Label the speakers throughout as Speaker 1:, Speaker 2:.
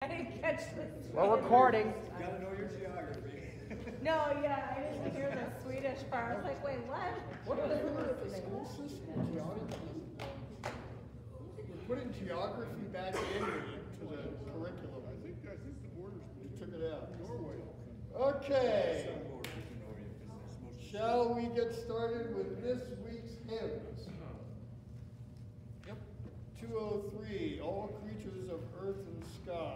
Speaker 1: I didn't catch this.
Speaker 2: We're recording.
Speaker 3: You gotta know your geography.
Speaker 1: No, yeah, I didn't hear the Swedish part. I was like, wait, what?
Speaker 4: What are we doing at the school system? Geography. We're putting geography back into the curriculum.
Speaker 5: I think the borders.
Speaker 4: We took it out.
Speaker 5: Norway.
Speaker 4: Okay.
Speaker 3: Some borders in Norway, because there's most.
Speaker 4: Shall we get started with this week's hymns?
Speaker 3: Yep.
Speaker 4: 203, All Creatures of Earth and Sky.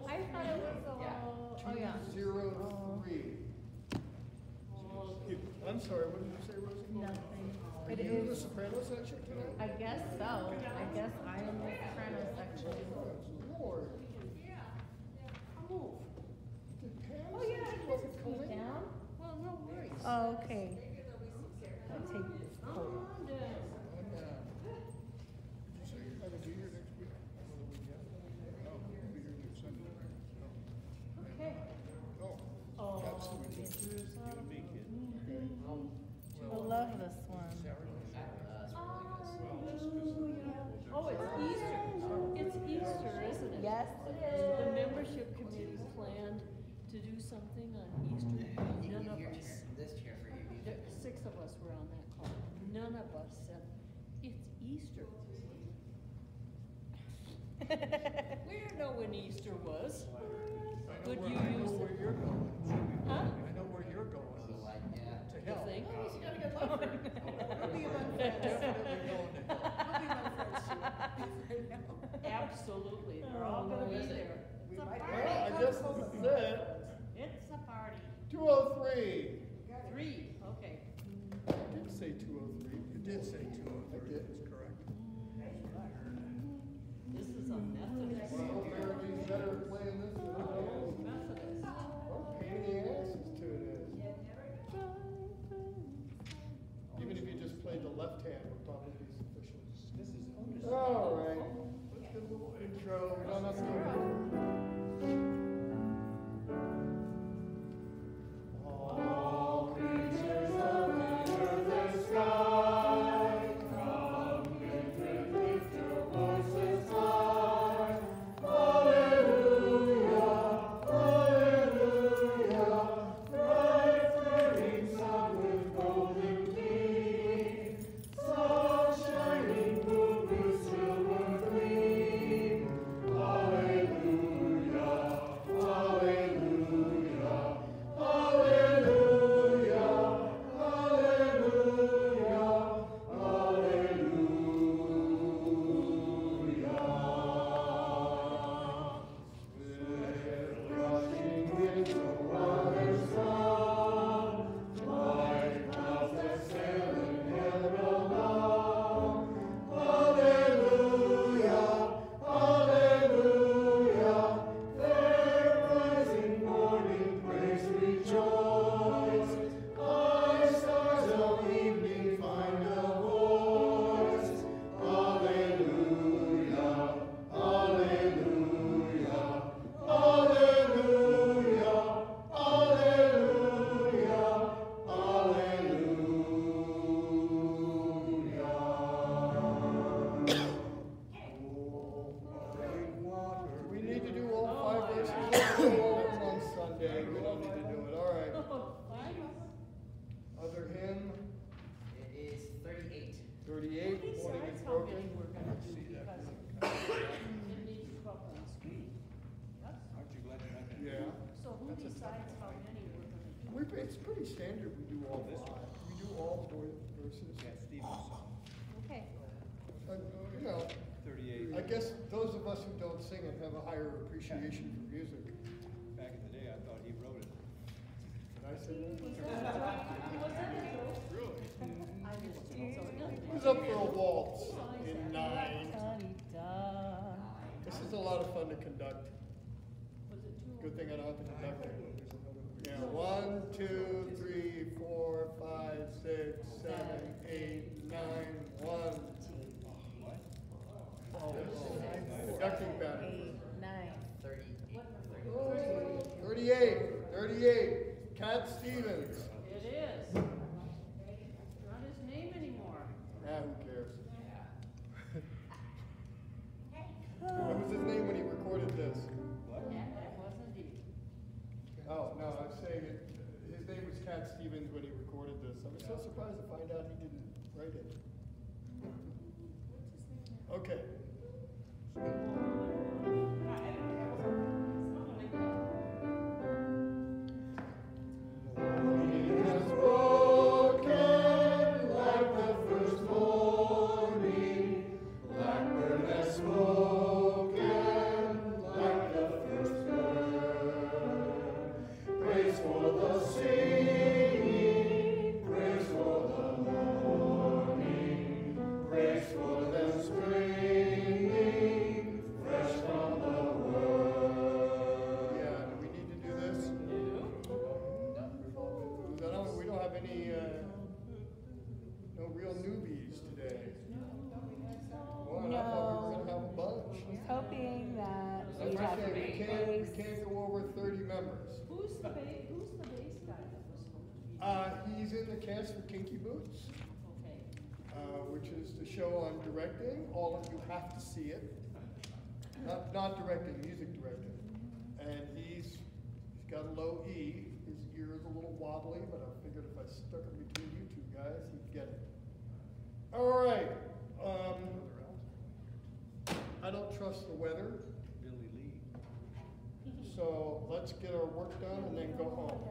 Speaker 1: I thought it was all, oh yeah.
Speaker 4: 203. I'm sorry, what did you say, Rosie?
Speaker 1: Nothing.
Speaker 4: Are
Speaker 1: It
Speaker 4: you in the
Speaker 1: is,
Speaker 4: soprano section today?
Speaker 1: I guess so. I guess I am the soprano section.
Speaker 4: Lord. Move. Did Pam
Speaker 1: Oh
Speaker 4: say
Speaker 1: yeah,
Speaker 4: she
Speaker 1: I
Speaker 4: wasn't
Speaker 1: can
Speaker 4: coming?
Speaker 1: scoot down.
Speaker 4: Well, no worries.
Speaker 1: Oh, okay. I'll take this coat.
Speaker 4: Did you say you're gonna be here next week?
Speaker 5: No, we'll be here next Sunday.
Speaker 1: Okay.
Speaker 5: Oh,
Speaker 1: Oh,
Speaker 5: that's the weekend.
Speaker 1: I love this one.
Speaker 6: Oh, it's Easter. It's Easter, isn't it?
Speaker 1: Yes, it
Speaker 6: The
Speaker 1: is.
Speaker 6: membership committee planned to do something on Easter. None of us,
Speaker 2: This chair for you.
Speaker 6: there- 6 of us were on that call. None of us said, it's Easter. We didn't know when Easter was. But you
Speaker 4: I know
Speaker 6: use
Speaker 4: where
Speaker 6: it.
Speaker 4: you're going.
Speaker 6: Huh?
Speaker 4: I know where you're going. To
Speaker 6: You
Speaker 4: hell.
Speaker 6: think?
Speaker 4: We'll be among friends. Definitely going to hell. We'll be among friends soon.
Speaker 6: Absolutely. They're all gonna be there.
Speaker 4: Well, I guess this is it.
Speaker 6: It's a party.
Speaker 4: 203.
Speaker 6: 3, okay.
Speaker 4: I did say 203.
Speaker 5: You did say 203, that's correct.
Speaker 6: This is a Methodist.
Speaker 4: Well, Mary's better at playing this than I am.
Speaker 6: Methodist.
Speaker 4: What a pain in the ass this tune is. Even if you just played the left hand, would probably be sufficient.
Speaker 3: This is.
Speaker 4: All right. Let's get a little intro. We don't have to do All creatures of the earth and sky, come with your voices high. Hallelujah, hallelujah. Bright flaring sun with golden gleam, sun shining, moon with silver gleam. Hallelujah, hallelujah, hallelujah, hallelujah, hallelujah. With rushing winds the waters come, like clouds that sail in heaven along. Hallelujah, hallelujah, fair rising morning, praise rejoice. High stars of evening find a voice. Hallelujah, hallelujah, hallelujah, hallelujah, hallelujah. We need to do all 5 verses on Sunday. We don't need to do it. All right. Other hymn,
Speaker 2: It is 38.
Speaker 4: 38. Morning is
Speaker 6: Besides how many
Speaker 4: broken.
Speaker 6: we're gonna do because it needs to go up on the screen.
Speaker 3: Aren't you glad you're not gonna?
Speaker 4: Yeah.
Speaker 6: So who decides how many we're gonna do?
Speaker 4: It's pretty standard. We do all 5. We do all 4 verses.
Speaker 3: Yeah, Stevenson,
Speaker 1: Okay.
Speaker 4: You know,
Speaker 3: 38.
Speaker 4: I guess those of us who don't sing it have a higher appreciation for music.
Speaker 3: Back in the day, I thought he wrote it.
Speaker 4: Can I say that?
Speaker 6: Was that a joke? Was that a joke?
Speaker 5: Really?
Speaker 6: I didn't think so.
Speaker 4: Who's up for a waltz in 9?
Speaker 1: Da-dee-da.
Speaker 4: This is a lot of fun to conduct.
Speaker 6: Was it too?
Speaker 4: Good thing I don't have to conduct it. Yeah, 1, 2, 3, 4, 5, 6, 7, 8, 9, 1. Oh, conducting pattern.
Speaker 1: 8, 9.
Speaker 4: 38, 38. Cat Stevens.
Speaker 6: It is. Not his name anymore.
Speaker 4: was surprised to find out he didn't write it. Okay. Morning has broken like the first morning. Blackbird has spoken like the first bird. Praise for the singing, praise for the morning, praise for them springing fresh from the word. Yeah, do we need to do this? We don't have any, no real newbies today. Well, I thought we were gonna have a bunch.
Speaker 1: I was hoping that
Speaker 4: As
Speaker 1: we'd
Speaker 4: I
Speaker 1: have
Speaker 4: say, we
Speaker 1: base.
Speaker 4: can't go over 30 members.
Speaker 6: Who's the bass guy that was supposed to be?
Speaker 4: He's in the cast for Kinky Boots,
Speaker 6: Okay.
Speaker 4: which is the show I'm directing. All of you have to see it. Not directing, music directing. And he's got a low E. His ear is a little wobbly, but I figured if I stuck it between you two guys, he'd get it. All right. I don't trust the weather,
Speaker 3: Billy Lee.
Speaker 4: so let's get our work done and then go home.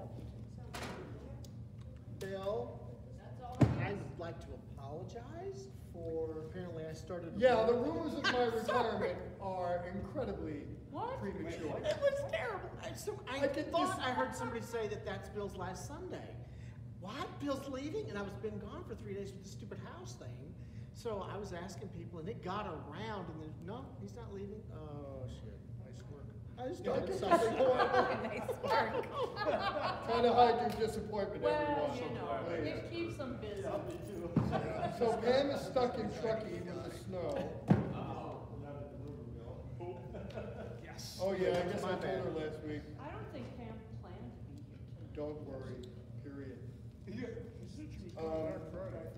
Speaker 7: Bill, I would like to apologize for, apparently I started.
Speaker 4: Yeah, the rumors of my retirement are incredibly
Speaker 6: What?
Speaker 4: premature.
Speaker 7: It was terrible. I
Speaker 4: I did
Speaker 7: thought
Speaker 4: this-
Speaker 7: I heard somebody say that that's Bill's last Sunday. What? Bill's leaving? And I was been gone for 3 days with the stupid house thing. So I was asking people and it got around and then, no, he's not leaving. Oh, shit. Nice work. I started something.
Speaker 1: Nice work.
Speaker 4: Trying to hide your disappointment every
Speaker 6: Well,
Speaker 4: once
Speaker 6: you
Speaker 4: in a
Speaker 6: know,
Speaker 4: while.
Speaker 6: it keeps them busy.
Speaker 4: So Pam is stuck in Truckee in the snow.
Speaker 3: Yes.
Speaker 4: Oh yeah, I guess I
Speaker 7: My
Speaker 4: told
Speaker 7: bad.
Speaker 4: her last week.
Speaker 6: I don't think Pam planned to be here tonight.
Speaker 4: Don't worry, period.
Speaker 5: Black Friday.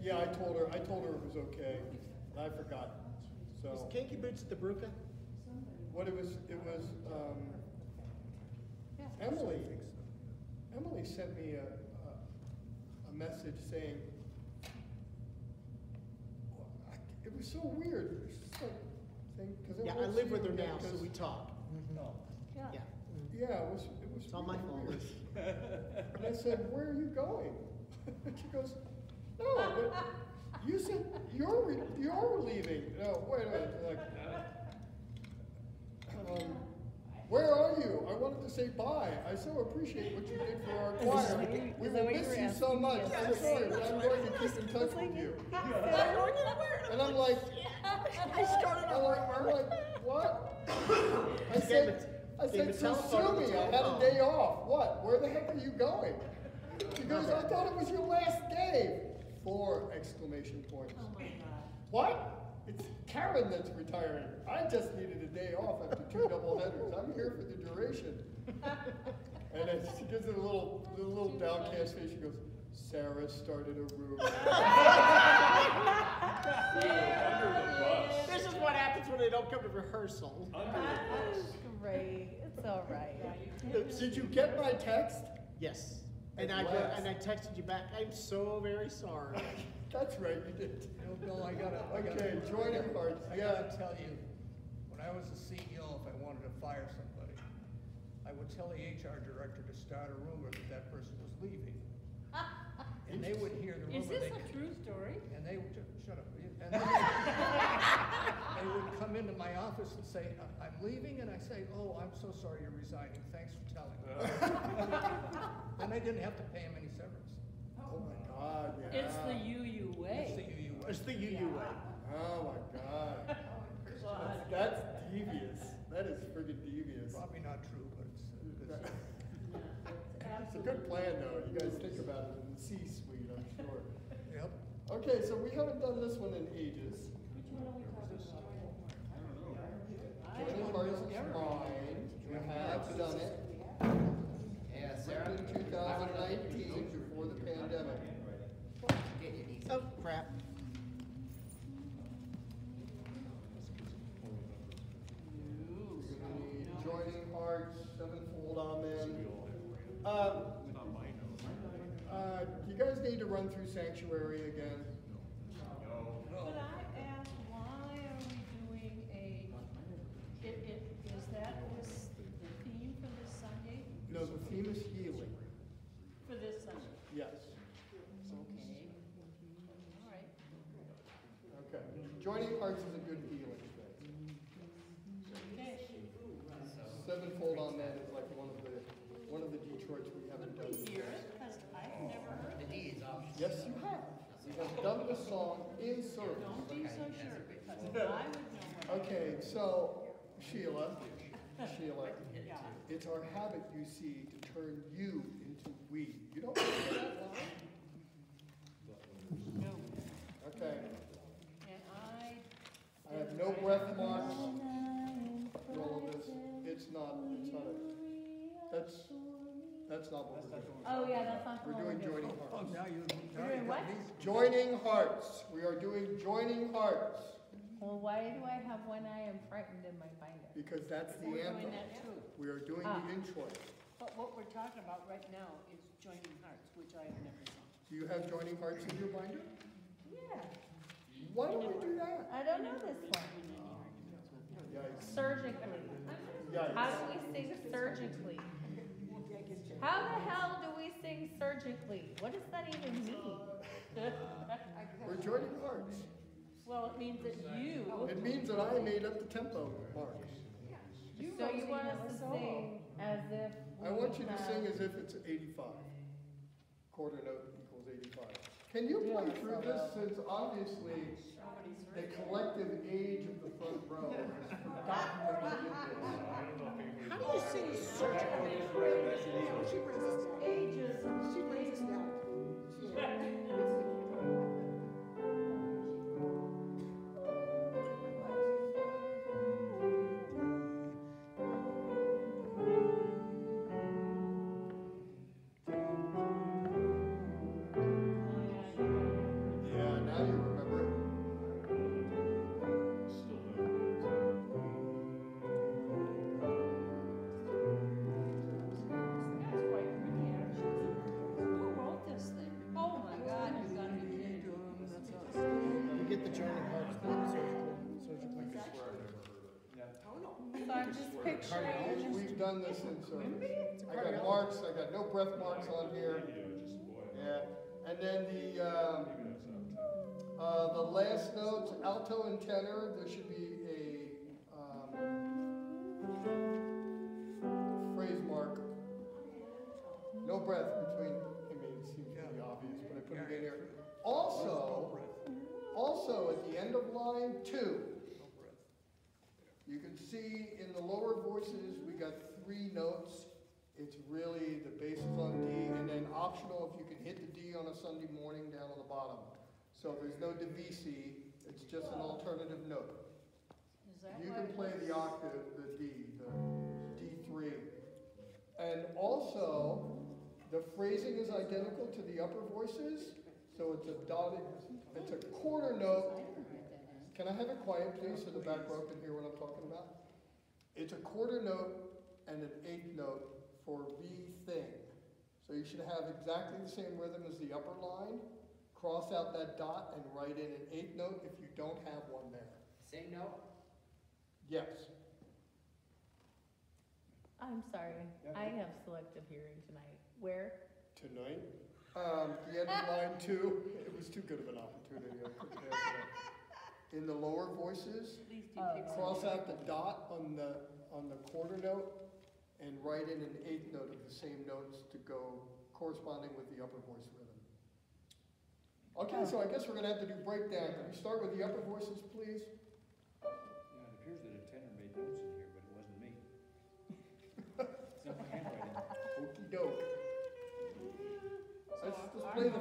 Speaker 4: Yeah, I told her it was okay. I forgot.
Speaker 7: Was
Speaker 4: So,
Speaker 7: Kinky Boots at the Bruca?
Speaker 4: what Emily sent me a message saying, it was so weird. It's just like, because
Speaker 7: Yeah, I live with her now, so we talk.
Speaker 1: Yeah.
Speaker 7: Yeah.
Speaker 4: Yeah, it was
Speaker 7: It's all my
Speaker 4: really
Speaker 7: fault.
Speaker 4: weird. And I said, where are you going? And she goes, no, but you said you're leaving. No, wait a minute. Like, where are you? I wanted to say bye. I so appreciate what you did for our choir. We
Speaker 1: Is that
Speaker 4: will
Speaker 1: what you
Speaker 4: miss
Speaker 1: were
Speaker 4: you so
Speaker 1: asking?
Speaker 4: much.
Speaker 1: Yes.
Speaker 4: I'm sorry, but I'm going to keep in touch with you. And I'm like, what? I said,
Speaker 7: Gave a
Speaker 4: so
Speaker 7: telephone
Speaker 4: sue me, I had a
Speaker 7: telephone.
Speaker 4: day off. What? Where the heck are you going? She goes, I thought it was your last day. 4 exclamation points.
Speaker 6: Oh my God.
Speaker 4: What? It's Karen that's retiring. I just needed a day off after 2 double headers. I'm here for the duration. And then she gives it a little downcast face. She goes, Sarah started a rumor.
Speaker 7: This is what happens when they don't come to rehearsal.
Speaker 1: That's great. It's all right.
Speaker 4: Did you get my text?
Speaker 7: Yes. And I texted you back. I'm so very sorry.
Speaker 4: That's right, you did.
Speaker 5: No, Bill, I gotta
Speaker 4: joining hearts.
Speaker 5: I
Speaker 4: Yeah.
Speaker 5: gotta tell you, when I was the CEO, if I wanted to fire somebody, I would tell the HR director to start a rumor that that person was leaving. And they would hear the rumor.
Speaker 6: Is this a true story?
Speaker 5: And they would, shut up. And then they would come into my office and say, I'm leaving, and I say, oh, I'm so sorry you're resigning, thanks for telling me. Then they didn't have to pay him any severance.
Speaker 4: Oh my God, yeah.
Speaker 6: It's the UU way.
Speaker 5: It's the UU.
Speaker 7: It's the UU way.
Speaker 4: Oh my God.
Speaker 6: God.
Speaker 4: That's devious. That is friggin' devious.
Speaker 5: Probably not true, but it's good.
Speaker 4: It's a good plan, though. You guys think about it in the C-suite, I'm sure.
Speaker 5: Yep.
Speaker 4: Okay, so we haven't done this one in ages. Joining Hearts is mine. We have done it.
Speaker 2: Yeah, Sarah.
Speaker 4: In 2019, before the pandemic.
Speaker 2: Get your knees.
Speaker 7: Oh, crap.
Speaker 4: Joining Hearts, Sevenfold Amen. You guys need to run through sanctuary again.
Speaker 6: Could I ask, why are we doing is that the theme for this Sunday?
Speaker 4: No, the theme is healing.
Speaker 6: For this Sunday?
Speaker 4: Yes.
Speaker 6: Okay. All right.
Speaker 4: Okay. Joining hearts is a good healing thing.
Speaker 6: Okay.
Speaker 4: Sevenfold on that is like one of the Detroits we haven't done.
Speaker 6: Hear it, because I've never heard
Speaker 2: The
Speaker 6: it.
Speaker 2: D is optional.
Speaker 4: Yes, you have. You have done the song in service.
Speaker 6: Don't be so sure, because I would know what.
Speaker 4: Okay, so Sheila,
Speaker 6: Yeah.
Speaker 4: it's our habit, you see, to turn you into we. You don't remember that line?
Speaker 6: No.
Speaker 4: Okay.
Speaker 6: And
Speaker 4: I have no breath marks for all of this. It's not that's not what we're doing.
Speaker 1: Oh, yeah, that's not the
Speaker 4: We're
Speaker 1: one
Speaker 4: doing joining
Speaker 5: Oh,
Speaker 4: hearts.
Speaker 5: now you.
Speaker 1: You're doing what?
Speaker 4: Joining hearts. We are doing joining hearts
Speaker 1: Well, why do I have When I Am Frightened in my binder?
Speaker 4: because that's the
Speaker 6: we're
Speaker 4: anthem.
Speaker 6: doing that too.
Speaker 4: We are doing
Speaker 1: Ah.
Speaker 4: the introit.
Speaker 6: But what we're talking about right now is Joining Hearts, which I have never sung.
Speaker 4: Do you have joining hearts in your binder?
Speaker 1: Yeah.
Speaker 4: Why don't we do that?
Speaker 1: I don't know this one.
Speaker 4: Yikes.
Speaker 1: Surgically.
Speaker 4: Yikes.
Speaker 1: How do we sing surgically? How the hell do we sing surgically? What does that even mean?
Speaker 4: We're joining hearts.
Speaker 6: Well, it means that you,
Speaker 4: It means that I made up the tempo marks.
Speaker 1: So you want us to sing as if
Speaker 4: I want you to
Speaker 1: we
Speaker 4: sing
Speaker 1: have-
Speaker 4: as if it's 85. Quarter note equals 85. Can you play through this since obviously the collective age of the front row has forgotten what we did this.
Speaker 7: How do you sing surgically? She brings us down.
Speaker 6: ages,
Speaker 7: She brings us down.
Speaker 4: Yeah, now you remember it.
Speaker 6: that's quite pretty, actually. Who wrote this thing? Oh my God, you gotta be kidding.
Speaker 7: You get the joining hearts, surgically.
Speaker 1: So I'm just picturing.
Speaker 4: We've done this in service. I got marks, I got no breath marks on here. Yeah, and then the last notes, alto and tenor, there should be a, phrase mark. No breath between, I mean, it seems pretty obvious, but I put it in here. Also, at the end of line 2, you can see in the lower voices, we got 3 notes. It's really, the bass is on D, and then optional if you can hit the D on a Sunday morning down on the bottom. So there's no divisi, it's just an alternative note.
Speaker 6: Is that
Speaker 4: You
Speaker 6: why
Speaker 4: can play
Speaker 6: it
Speaker 4: the
Speaker 6: was-
Speaker 4: octave, the D3. And also, the phrasing is identical to the upper voices, so it's a dotted, it's a quarter note. Can I have it quiet, please, so the back row can hear what I'm talking about? It's a quarter note and an 8th note for V thing. So you should have exactly the same rhythm as the upper line. Cross out that dot and write in an 8th note if you don't have one there.
Speaker 2: Same note?
Speaker 4: Yes.
Speaker 1: I'm sorry, I have selective hearing tonight. Where?
Speaker 4: Tonight? The end of line 2, it was too good of an opportunity. I couldn't pass it up. In the lower voices,
Speaker 6: Please do
Speaker 1: Oh.
Speaker 6: pick some.
Speaker 4: cross out the dot on the quarter note and write in an 8th note of the same notes to go corresponding with the upper voice rhythm. Okay, so I guess we're gonna have to do breakdown. Can we start with the upper voices, please?
Speaker 3: Yeah, it appears that a tenor made notes in here, but it wasn't me. It's not my handwriting.
Speaker 4: Okey doke. Let's just play the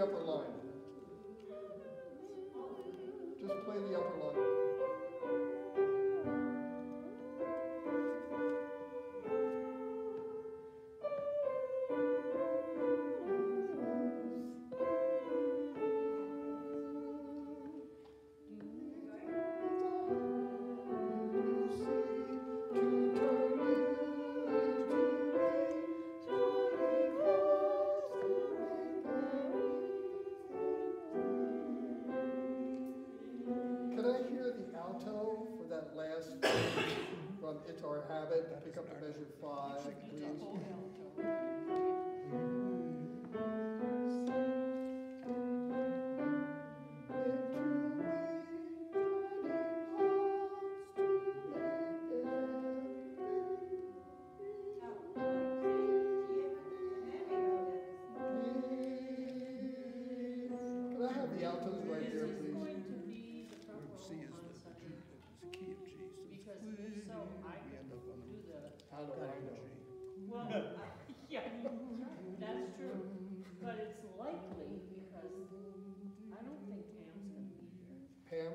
Speaker 4: upper line. Just play the upper line. that last from It's Our Habit, pick up the measure 5, please. Can I have the altos right there,
Speaker 6: This is
Speaker 4: please?
Speaker 6: going to be the front row
Speaker 5: C is
Speaker 6: on
Speaker 5: the
Speaker 6: Sunday.
Speaker 5: it's the key of G. So it's
Speaker 6: Because if so, I
Speaker 5: we
Speaker 6: could
Speaker 5: end up on
Speaker 6: do the,
Speaker 4: How do I know?
Speaker 6: well, yeah, that's true. But it's likely because I don't think Pam's gonna be here.
Speaker 4: Pam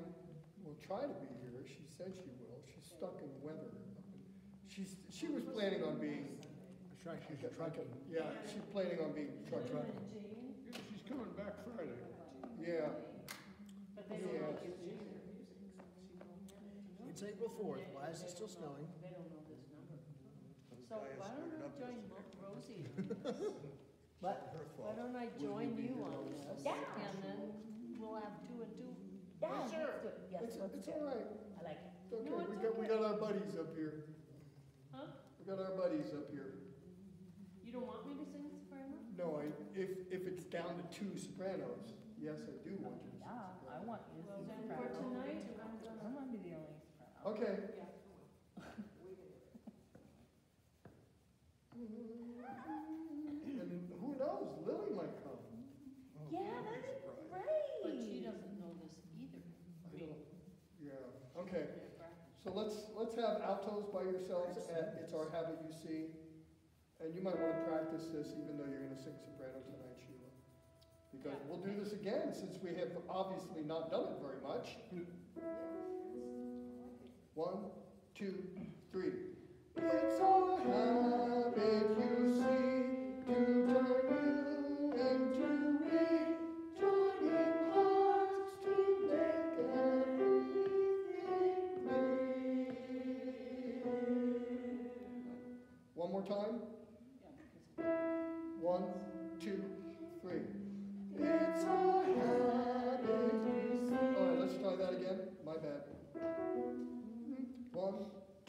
Speaker 4: will try to be here. She said she will. She's stuck in weather. She was planning on being. Yeah, she's planning on being truck driver.
Speaker 6: Jane,
Speaker 3: She's coming back Friday.
Speaker 4: Yeah.
Speaker 6: but they don't know
Speaker 4: Yes.
Speaker 6: if Jane or music, so she won't have it.
Speaker 7: It's April 4th. Why is it still snowing?
Speaker 6: They don't know this number. So
Speaker 5: guy who
Speaker 6: why don't
Speaker 5: started
Speaker 6: I
Speaker 5: up
Speaker 6: join
Speaker 5: yesterday.
Speaker 6: Rosie on this?
Speaker 1: What?
Speaker 6: Why don't I join you on this?
Speaker 1: Yeah.
Speaker 6: And then we'll have two and two.
Speaker 1: Yeah, let's
Speaker 6: Sure.
Speaker 1: do it. Yes, let's
Speaker 4: It's
Speaker 1: do
Speaker 4: all
Speaker 1: it.
Speaker 4: right.
Speaker 1: I like it.
Speaker 4: It's okay.
Speaker 6: No, it's
Speaker 4: We got our buddies up here.
Speaker 6: Huh?
Speaker 4: We got our buddies up here.
Speaker 6: You don't want me to sing soprano?
Speaker 4: No, if it's down to 2 sopranos, yes, I do want you to.
Speaker 1: Yeah, I want you to
Speaker 6: Well,
Speaker 1: sing
Speaker 6: then for
Speaker 1: soprano.
Speaker 6: tonight, I'm
Speaker 1: I'm
Speaker 6: gonna,
Speaker 1: gonna be the only soprano.
Speaker 4: Okay.
Speaker 6: yeah.
Speaker 4: And who knows? Lily might come.
Speaker 1: Yeah, that'd be
Speaker 6: But she
Speaker 1: great.
Speaker 6: doesn't know this either.
Speaker 4: I don't. Yeah. Okay.
Speaker 6: They're practicing.
Speaker 4: So let's have altos by yourselves at It's Our Habit You See. And you might want to practice this even though you're going to sing soprano tonight, Sheila. Because we'll do this again since we have obviously not done it very much. 1, 2, 3. It's our habit, you see, to turn you into me, joining hearts to make everything clear. One more time. 1, 2, 3. It's our habit, you see. All right, let's try that again. My bad. 1,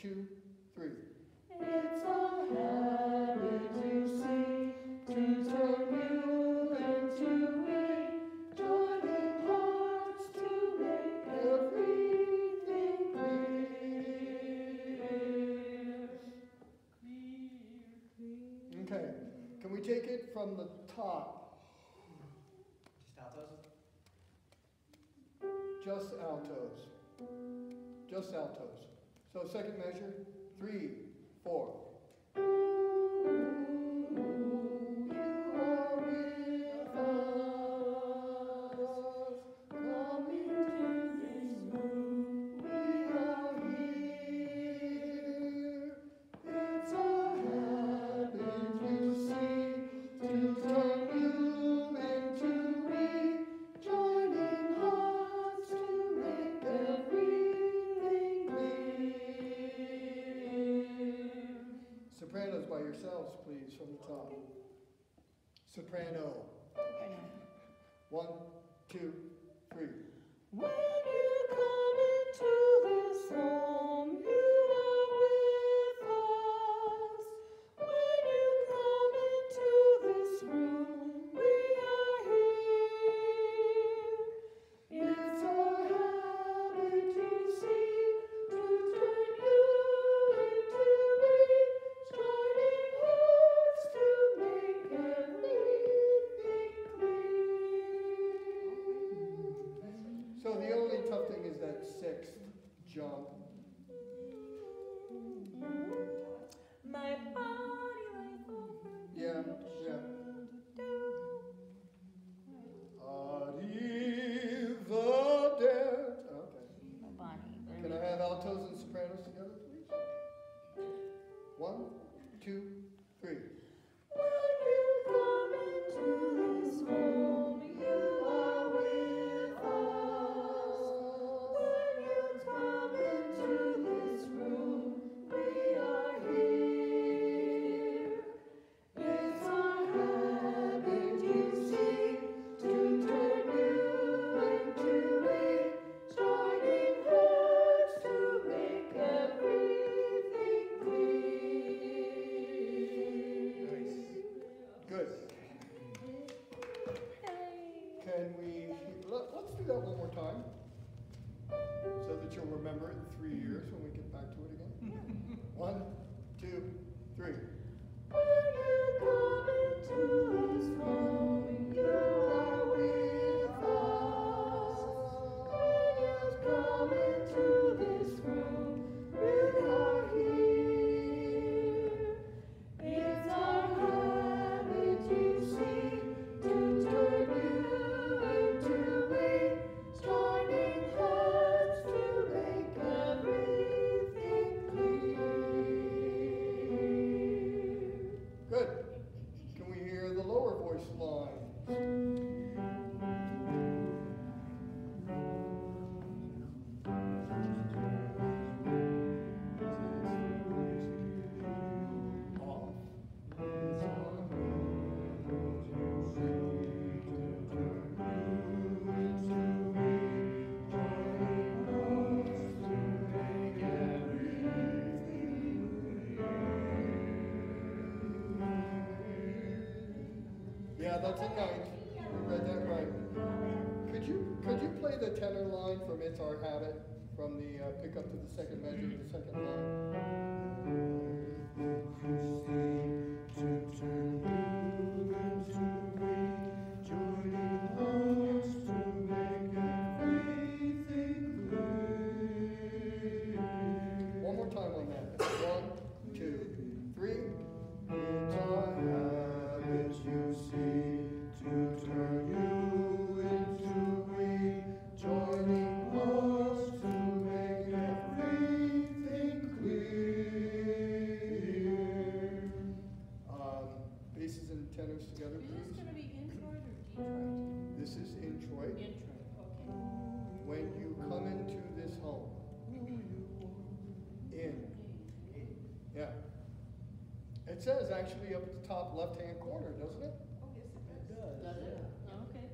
Speaker 4: 2, 3. It's our habit, you see, to turn you into me, joining hearts to make everything clear. Okay, can we take it from the top?
Speaker 2: Just altos?
Speaker 4: Just altos. Just altos. So second measure, 3, 4. Sopranos by yourselves, please, from the top. Soprano. 1, 2, 3.
Speaker 1: When you come into this home, you are with us. When you come into this room, we are here. It's our habit, you see, to turn you into me, joining hearts to make everything clear.
Speaker 4: So the only tough thing is that 6th jump.
Speaker 1: My body lays over
Speaker 4: Yeah, yeah. Arrivederci. Okay.
Speaker 1: my body.
Speaker 4: Can I have altos and sopranos together, please? 1, 2, 3.
Speaker 1: When you come into this home, you are with us. When you come into
Speaker 4: that one more time, so that you'll remember it in 3 years when we get back to it again. 1, 2, 3. When you come into this room, you are with us. When you come into this room, we are here. It's our habit, you see, to turn you into we, joining hands to make everything clear. Good. Can we hear the lower voice lines? Off is our Yeah, that's a 9. You read that right. Could you play the tenor line from It's Our Habit, from the pickup to the second measure of the second line? One more time on that. 1, 2, 3. It's our habit, you see, to turn you into we, joining hearts to make everything clear. Basses and tenors together,
Speaker 6: Is this
Speaker 4: please.
Speaker 6: gonna be introit or detroit?
Speaker 4: This is introit.
Speaker 6: Introit, okay.
Speaker 4: When you come into this home. In. Yeah. It says actually up at the top left-hand corner, doesn't it?
Speaker 6: Oh, yes, it does. Does it? Okay.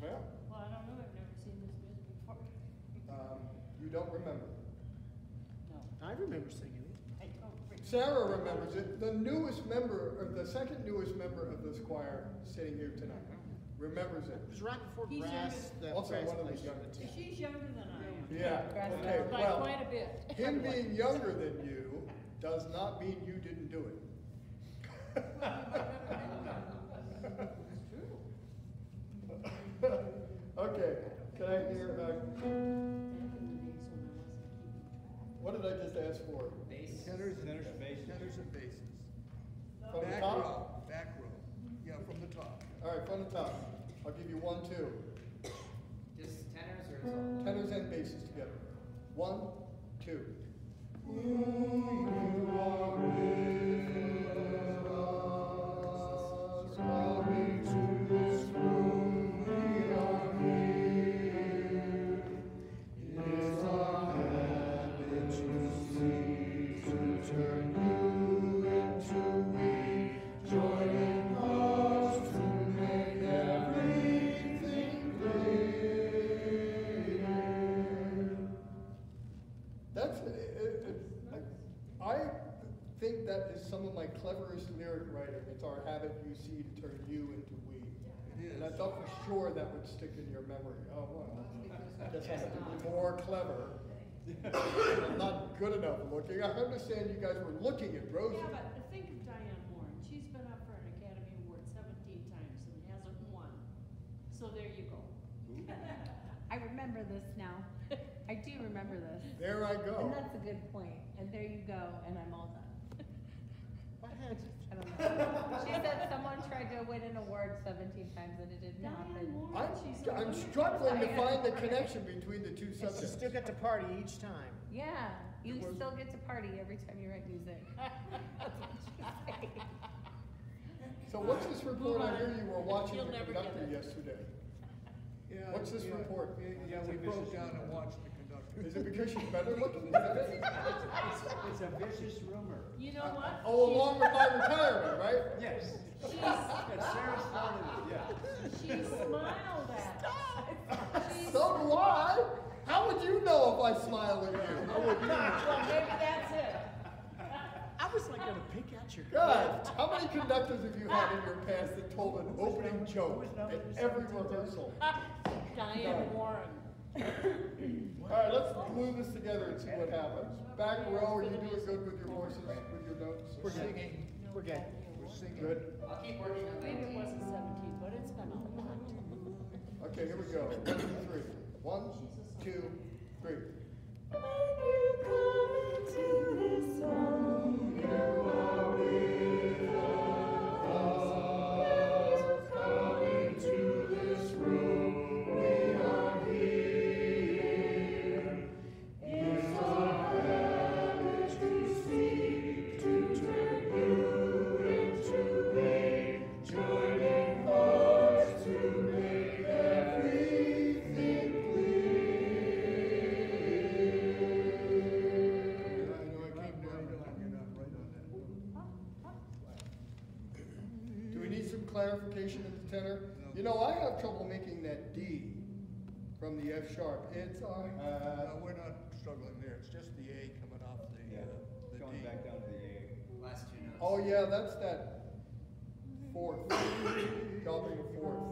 Speaker 4: Yeah.
Speaker 6: Well, I don't know, I've never seen this music before.
Speaker 4: You don't remember.
Speaker 6: No,
Speaker 7: I remember singing it.
Speaker 6: I don't remember.
Speaker 4: Sarah remembers it. The newest member, or the second newest member of this choir sitting here tonight, remembers it.
Speaker 7: It was right before
Speaker 6: He's
Speaker 7: grass, the
Speaker 4: Also
Speaker 7: grass
Speaker 4: one of the
Speaker 7: place.
Speaker 4: young-
Speaker 6: She's younger than I am.
Speaker 4: Yeah,
Speaker 1: Grass
Speaker 4: okay,
Speaker 1: valley.
Speaker 6: By
Speaker 4: well,
Speaker 6: quite a bit.
Speaker 4: him being younger than you does not mean you didn't do it. Okay, can I hear, what did I just ask for?
Speaker 2: Bass.
Speaker 5: Tenors and
Speaker 3: Tenors and basses.
Speaker 5: Tenors and basses.
Speaker 4: From the
Speaker 5: Back
Speaker 4: top?
Speaker 5: row, back row. Yeah, from the top.
Speaker 4: All right, from the top. I'll give you 1, 2.
Speaker 2: Just tenors or is all?
Speaker 4: Tenors and basses together. 1, 2. That's, I think that is some of my cleverest lyric writing. It's our habit, you see, to turn you into we.
Speaker 5: It
Speaker 4: And I
Speaker 5: is.
Speaker 4: thought for sure that would stick in your memory. Oh, well, I guess I have to be more clever. I'm not good enough looking. I understand you guys were looking at Rosie.
Speaker 6: Yeah, but think of Diane Warren. She's been up for an Academy Award 17 times and hasn't won. So there you go.
Speaker 1: I remember this now. I do remember this.
Speaker 4: There I go.
Speaker 1: And that's a good point. And there you go, and I'm all done.
Speaker 7: What had
Speaker 1: I don't know. She said someone tried to win an award 17 times and it didn't
Speaker 6: Diane
Speaker 1: happen.
Speaker 6: Warren, she's a
Speaker 4: I'm
Speaker 6: wonderful-
Speaker 4: struggling to find the connection between the two
Speaker 7: You
Speaker 4: subjects.
Speaker 7: still get to party each time.
Speaker 1: Yeah, you
Speaker 4: It was-
Speaker 1: still get to party every time you write music. That's what she said.
Speaker 4: So what's this report? I hear you were watching
Speaker 6: You'll
Speaker 4: the
Speaker 6: never get
Speaker 4: conductor
Speaker 6: it.
Speaker 4: yesterday.
Speaker 5: Yeah,
Speaker 4: What's this
Speaker 5: yeah,
Speaker 4: report?
Speaker 5: Yeah, we broke down and watched the conductor.
Speaker 4: Is it because she's better looking? Is that it?
Speaker 3: It's a vicious rumor.
Speaker 6: You know what?
Speaker 4: Oh, along with my retirement, right?
Speaker 3: Yes.
Speaker 6: She's,
Speaker 3: Yes, Sarah started it, yeah.
Speaker 6: she smiled at us. She's-
Speaker 4: So do I. How would you know if I smile at you?
Speaker 6: Well, maybe that's it.
Speaker 7: I was like gonna pick out your.
Speaker 4: God, how many conductors have you had in your past that told an opening joke at every rehearsal?
Speaker 6: Diane and Warren.
Speaker 4: All right, let's move this together and see what happens. Back row, are you doing good with your voices, with your notes?
Speaker 5: We're singing.
Speaker 7: We're good.
Speaker 5: We're singing.
Speaker 4: Good.
Speaker 2: I'll keep working on
Speaker 6: Maybe it
Speaker 2: that.
Speaker 6: wasn't 17, but it's been a lot.
Speaker 4: Okay, here we go. 1, 2, 3. 1, 2, 3.
Speaker 1: When you come into this home, you are with us. When you come into this room, we are here. It's our habit to seek to turn you into me, joining hearts to make everything
Speaker 4: I know I came down.
Speaker 5: You're not right on that.
Speaker 4: Do we need some clarification in the tenor? You know, I have trouble making that D from the F sharp. It's our
Speaker 5: No, we're not struggling there. It's just the A coming off the D.
Speaker 3: Going back down to the A.
Speaker 2: Last two notes.
Speaker 4: Oh yeah, that's that fourth, dropping a fourth.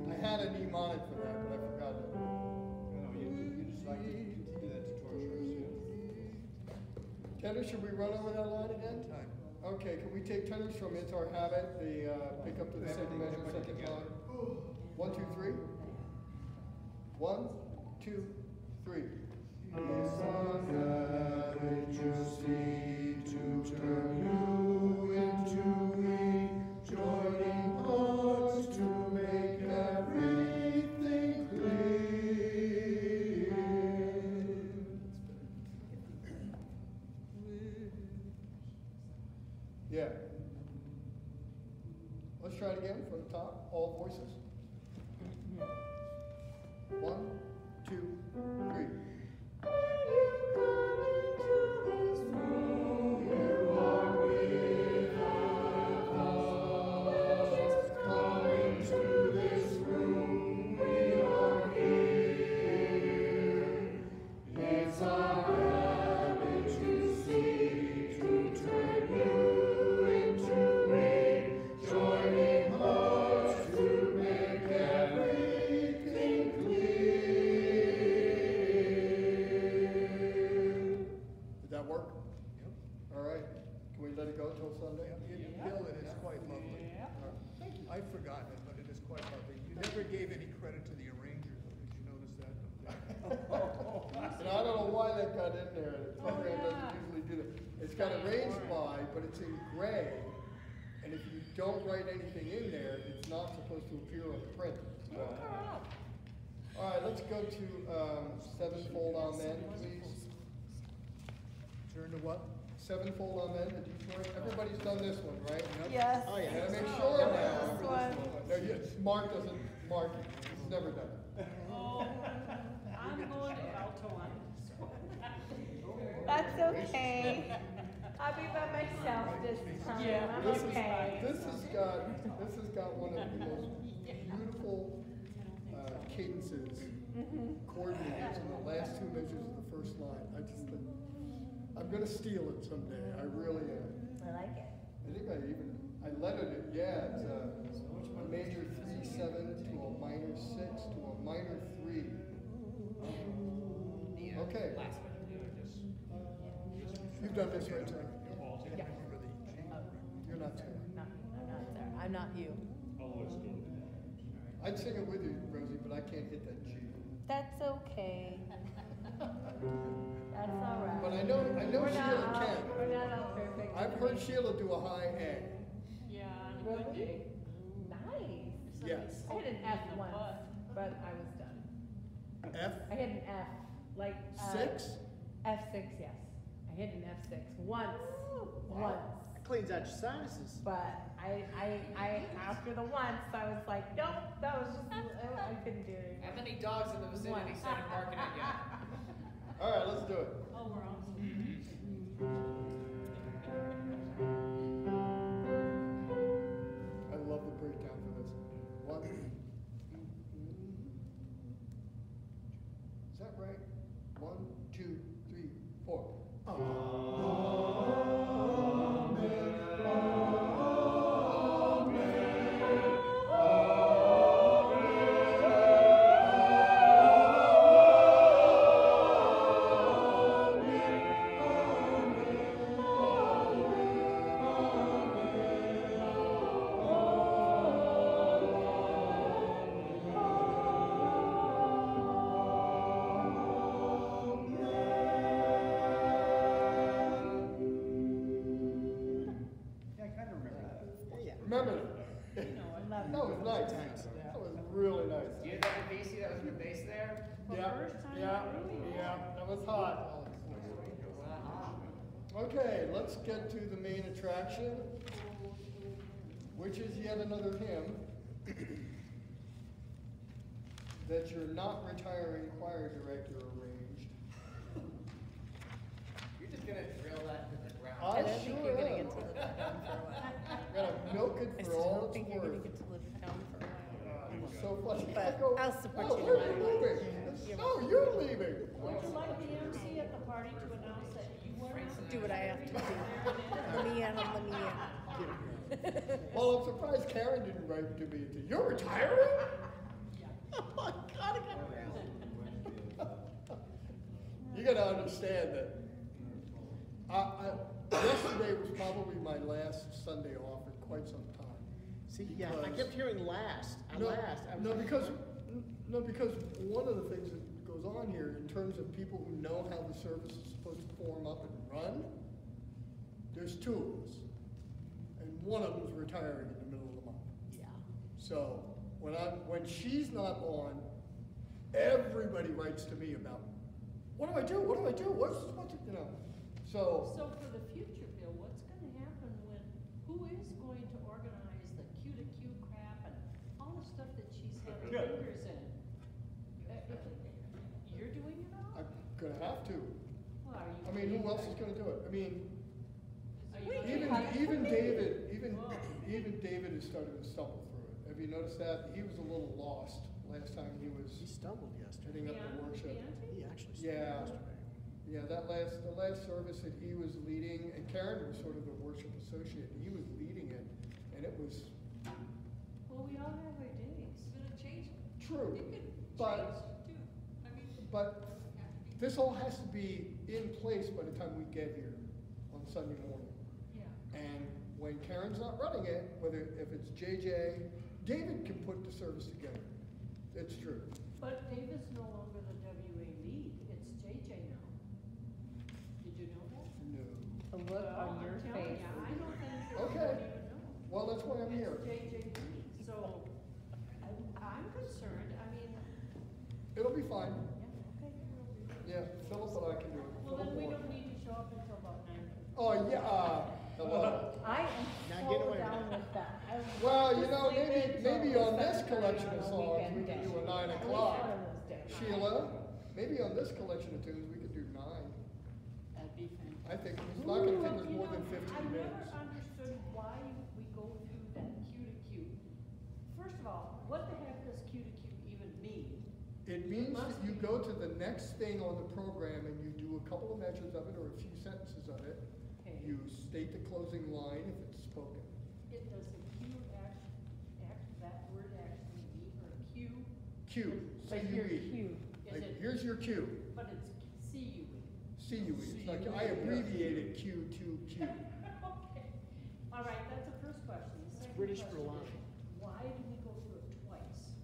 Speaker 4: I had a mnemonic for that, but I forgot it.
Speaker 3: No, you just like to do that to torture us,
Speaker 4: Tenor, should we run over that line again?
Speaker 5: Time.
Speaker 4: Okay, can we take tenors from It's Our Habit, the pick up to the second measure, second line? 1, 2, 3. 1, 2, 3. It's our habit to seek to turn you into me, joining hearts to make everything clear. Yeah. Let's try it again from the top, all voices. 1, 2, 3. It's our habit to seek to turn you into me, joining hearts to make everything clear. Did that work?
Speaker 5: Yep.
Speaker 4: All right. Can we let it go till Sunday?
Speaker 5: Bill, it is quite lovely. I've forgotten it, but it is quite lovely. You never gave any credit to the arranger, though. Did you notice that?
Speaker 4: And I don't know why that got in there. The program doesn't usually do that. It's got arranged by, but it's in gray. And if you don't write anything in there, it's not supposed to appear on the print. All right, let's go to Sevenfold Amen, please.
Speaker 5: Turn to what?
Speaker 4: Sevenfold Amen, the Detroit. Everybody's done this one, right?
Speaker 1: Yes.
Speaker 7: Oh, yeah.
Speaker 4: Gotta make sure now.
Speaker 1: This one.
Speaker 4: No, Mark doesn't mark it. He's never done it.
Speaker 6: Oh, I'm going to alto on
Speaker 1: That's okay. I'll be by myself this time.
Speaker 6: Yeah.
Speaker 1: I'm
Speaker 4: This is-
Speaker 1: okay.
Speaker 4: This has got one of the most beautiful cadences, coordinates in the last two measures of the first line. I just think, I'm gonna steal it someday, I really am.
Speaker 1: I like it.
Speaker 4: I think I lettered it, yeah, it's a major 3-7 to a minor 6 to a minor 3. Okay.
Speaker 2: Last one.
Speaker 4: You've done this right, Terry?
Speaker 1: Yeah.
Speaker 4: You're not Terry.
Speaker 1: I'm not there. I'm not you.
Speaker 4: I'd sing it with you, Rosie, but I can't hit that G.
Speaker 1: That's okay. That's all right.
Speaker 4: But I know
Speaker 1: We're not
Speaker 4: Sheila
Speaker 1: all-
Speaker 4: can.
Speaker 1: We're not all perfect.
Speaker 4: I've heard Sheila do a high A.
Speaker 6: Yeah, on a good
Speaker 1: Really?
Speaker 6: day.
Speaker 1: Nice.
Speaker 4: Yes.
Speaker 1: I had an F once, but I was done.
Speaker 4: F
Speaker 1: I hit an F, like.
Speaker 4: 6?
Speaker 1: F6, yes. I hit an F6 once. Once.
Speaker 7: It cleans out your sinuses.
Speaker 1: But I, after the once, I was like, nope, that was just, I couldn't do it
Speaker 2: How
Speaker 1: anymore.
Speaker 2: many dogs in the vicinity
Speaker 1: One.
Speaker 2: started barking at you?
Speaker 4: All right, let's do it.
Speaker 6: Oh, we're awesome.
Speaker 4: I love the breakdown for this. 1. Is that right? 1, 2, 3, 4. Remember that?
Speaker 6: You know,
Speaker 4: That was nice. That was really nice.
Speaker 2: Do you have that BC that was in the base there?
Speaker 6: the
Speaker 4: Yeah,
Speaker 6: first time
Speaker 4: yeah,
Speaker 6: I really.
Speaker 4: yeah, that was hot. Okay, let's get to the main attraction, which is yet another hymn that your not retiring choir director arranged.
Speaker 2: You're just gonna drill that to the ground.
Speaker 4: I
Speaker 1: I don't think
Speaker 4: sure
Speaker 1: you're gonna
Speaker 4: am.
Speaker 1: get to live that down for a while.
Speaker 4: Gotta milk it
Speaker 1: I
Speaker 4: for
Speaker 1: still
Speaker 4: all
Speaker 1: don't
Speaker 4: it's
Speaker 1: think you're gonna
Speaker 4: worth.
Speaker 1: get to live that down for a while.
Speaker 4: It was so funny.
Speaker 1: But
Speaker 4: I go,
Speaker 1: I'll support
Speaker 4: "Oh,
Speaker 1: you
Speaker 4: where
Speaker 1: no
Speaker 4: are you
Speaker 1: matter what."
Speaker 4: leaving?"
Speaker 1: You're
Speaker 4: "Oh, you're leaving."
Speaker 6: Would you like the MC at the party to announce that you were not?
Speaker 1: Do what I have to do. Let me in, let me in.
Speaker 4: Well, I'm surprised Karen didn't write to me and say, "You're retiring?"
Speaker 7: Oh my God, I got around.
Speaker 4: You gotta understand that, yesterday was probably my last Sunday off in quite some time.
Speaker 7: See, yeah, I
Speaker 4: Because-
Speaker 7: kept hearing last,
Speaker 4: No,
Speaker 7: last. I was
Speaker 4: no,
Speaker 7: like,
Speaker 4: because one of the things that goes on here in terms of people who know how the service is supposed to form up and run, there's two of us. And one of them's retiring in the middle of the month.
Speaker 7: Yeah.
Speaker 4: So when she's not on, everybody writes to me about, what do I do? What do I do? What's you know? So
Speaker 6: So for the future, Bill, what's gonna happen when, who is going to organize the Q to Q crap and all the stuff that she's had her fingers in? You're doing it all?
Speaker 4: I'm gonna have to.
Speaker 6: Well, are you?
Speaker 4: I mean, who else is gonna do it? I mean,
Speaker 6: Are you
Speaker 4: even
Speaker 6: gonna-
Speaker 4: even David,
Speaker 6: Whoa.
Speaker 4: even David is starting to stumble through it. Have you noticed that? He was a little lost last time he was
Speaker 7: He stumbled yesterday.
Speaker 4: heading up the
Speaker 6: Yeah,
Speaker 4: worship.
Speaker 6: yeah.
Speaker 7: He actually
Speaker 4: Yeah.
Speaker 7: stumbled yesterday.
Speaker 4: Yeah, the last service that he was leading, and Karen was sort of the worship associate, and he was leading it, and it was
Speaker 6: Well, we all have our days.
Speaker 8: Gonna change it.
Speaker 4: true.
Speaker 8: You could
Speaker 4: But-
Speaker 8: change too. I mean,
Speaker 4: But
Speaker 8: have to be.
Speaker 4: this all has to be in place by the time we get here on Sunday morning.
Speaker 6: Yeah.
Speaker 4: And when Karen's not running it, if it's JJ, David can put the service together. It's true.
Speaker 6: But David's no longer the WA lead, it's JJ now. Did you know that?
Speaker 4: No.
Speaker 1: The look
Speaker 6: Well,
Speaker 1: on your
Speaker 6: I'm telling
Speaker 1: face.
Speaker 6: ya, I know things that you
Speaker 4: Okay.
Speaker 6: don't even know.
Speaker 4: Well, that's why I'm here.
Speaker 6: It's JJ lead, so I'm concerned, I mean,
Speaker 4: It'll be fine.
Speaker 6: yeah, okay.
Speaker 4: Yeah, Philip and I can do it.
Speaker 6: Well, then
Speaker 4: Philip
Speaker 6: we
Speaker 4: will.
Speaker 6: don't need to show up until about 9.
Speaker 4: Oh, yeah, hello.
Speaker 1: I
Speaker 7: Now
Speaker 1: am
Speaker 7: get
Speaker 1: so
Speaker 7: away.
Speaker 1: down with that. I would
Speaker 4: Well,
Speaker 1: love
Speaker 4: you
Speaker 1: to
Speaker 4: know,
Speaker 1: sleep in
Speaker 4: maybe
Speaker 1: till
Speaker 4: on this
Speaker 1: 7:30
Speaker 4: collection
Speaker 1: on
Speaker 4: of
Speaker 1: a
Speaker 4: songs, we
Speaker 1: weekend
Speaker 4: can
Speaker 1: day.
Speaker 4: do a 9
Speaker 1: At least
Speaker 4: o'clock.
Speaker 1: one of those days.
Speaker 4: Sheila, maybe on this collection of tunes, we could do 9.
Speaker 6: That'd be fantastic.
Speaker 4: I think it's not gonna take us more than 15
Speaker 6: I
Speaker 4: minutes.
Speaker 6: never understood why we go through that Q to Q. First of all, what the heck does Q to Q even mean?
Speaker 4: It means that
Speaker 6: must
Speaker 4: you
Speaker 6: be.
Speaker 4: go to the next thing on the program and you do a couple of measures of it or a few sentences of it.
Speaker 6: Okay.
Speaker 4: You state the closing line if it's spoken.
Speaker 6: It does a Q that word actually mean, or a Q,
Speaker 4: Q,
Speaker 1: But you're
Speaker 4: C-U-E.
Speaker 1: cute.
Speaker 6: is
Speaker 4: Like,
Speaker 6: it,
Speaker 4: here's your Q,
Speaker 6: but it's C-U-E.
Speaker 4: C-U-E. It's like, I abbreviated Q to Q.
Speaker 6: Okay, all right, that's the first question. The second
Speaker 7: British
Speaker 6: question
Speaker 7: for line.
Speaker 6: is, why do we go through it twice?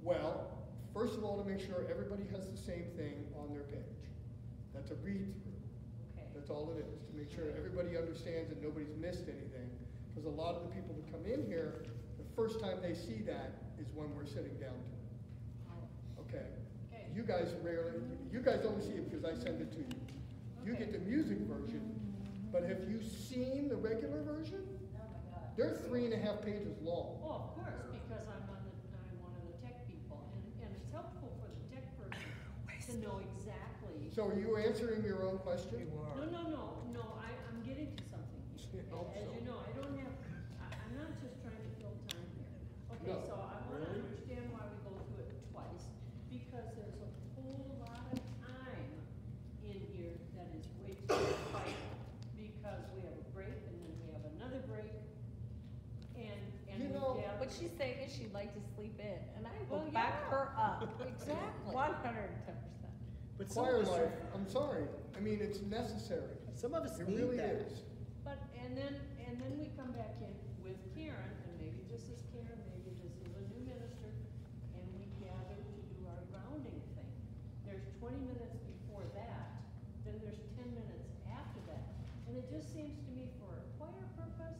Speaker 4: Well, first of all, to make sure everybody has the same thing on their page. That's a read-through.
Speaker 6: Okay.
Speaker 4: That's all it is, to make sure everybody understands and nobody's missed anything. Because a lot of the people that come in here, the first time they see that is when we're sitting down to it. Okay?
Speaker 6: Okay.
Speaker 4: You guys only see it because I send it to you. You get the music version, but have you seen the regular version?
Speaker 6: Oh my God.
Speaker 4: They're 3.5 pages long.
Speaker 6: Oh, of course, because I'm one of the tech people, and it's helpful for the tech person to know exactly.
Speaker 4: So are you answering your own question?
Speaker 6: No, I'm getting to something. As you know, I don't have, I'm not just trying to fill time here. Okay,
Speaker 4: No.
Speaker 6: so I wanna understand why we go through it twice, because there's a whole lot of time in here that is wasted fighting, because we have a break, and then we have another break, and
Speaker 4: You
Speaker 6: we
Speaker 4: know,
Speaker 6: gather.
Speaker 1: What she's saying is she'd like to sleep in, and I will
Speaker 6: Well,
Speaker 1: back
Speaker 6: yeah.
Speaker 1: her up.
Speaker 6: Exactly.
Speaker 1: 110%.
Speaker 7: But some
Speaker 4: Choir
Speaker 7: of us,
Speaker 4: life, I'm sorry. I mean, it's necessary.
Speaker 7: some of us
Speaker 4: It
Speaker 7: need
Speaker 4: really
Speaker 7: that.
Speaker 4: is.
Speaker 6: But, and then we come back in with Karen, and maybe this is Karen, maybe this is a new minister, and we gather to do our grounding thing. There's 20 minutes before that, then there's 10 minutes after that. And it just seems to me for a choir purpose,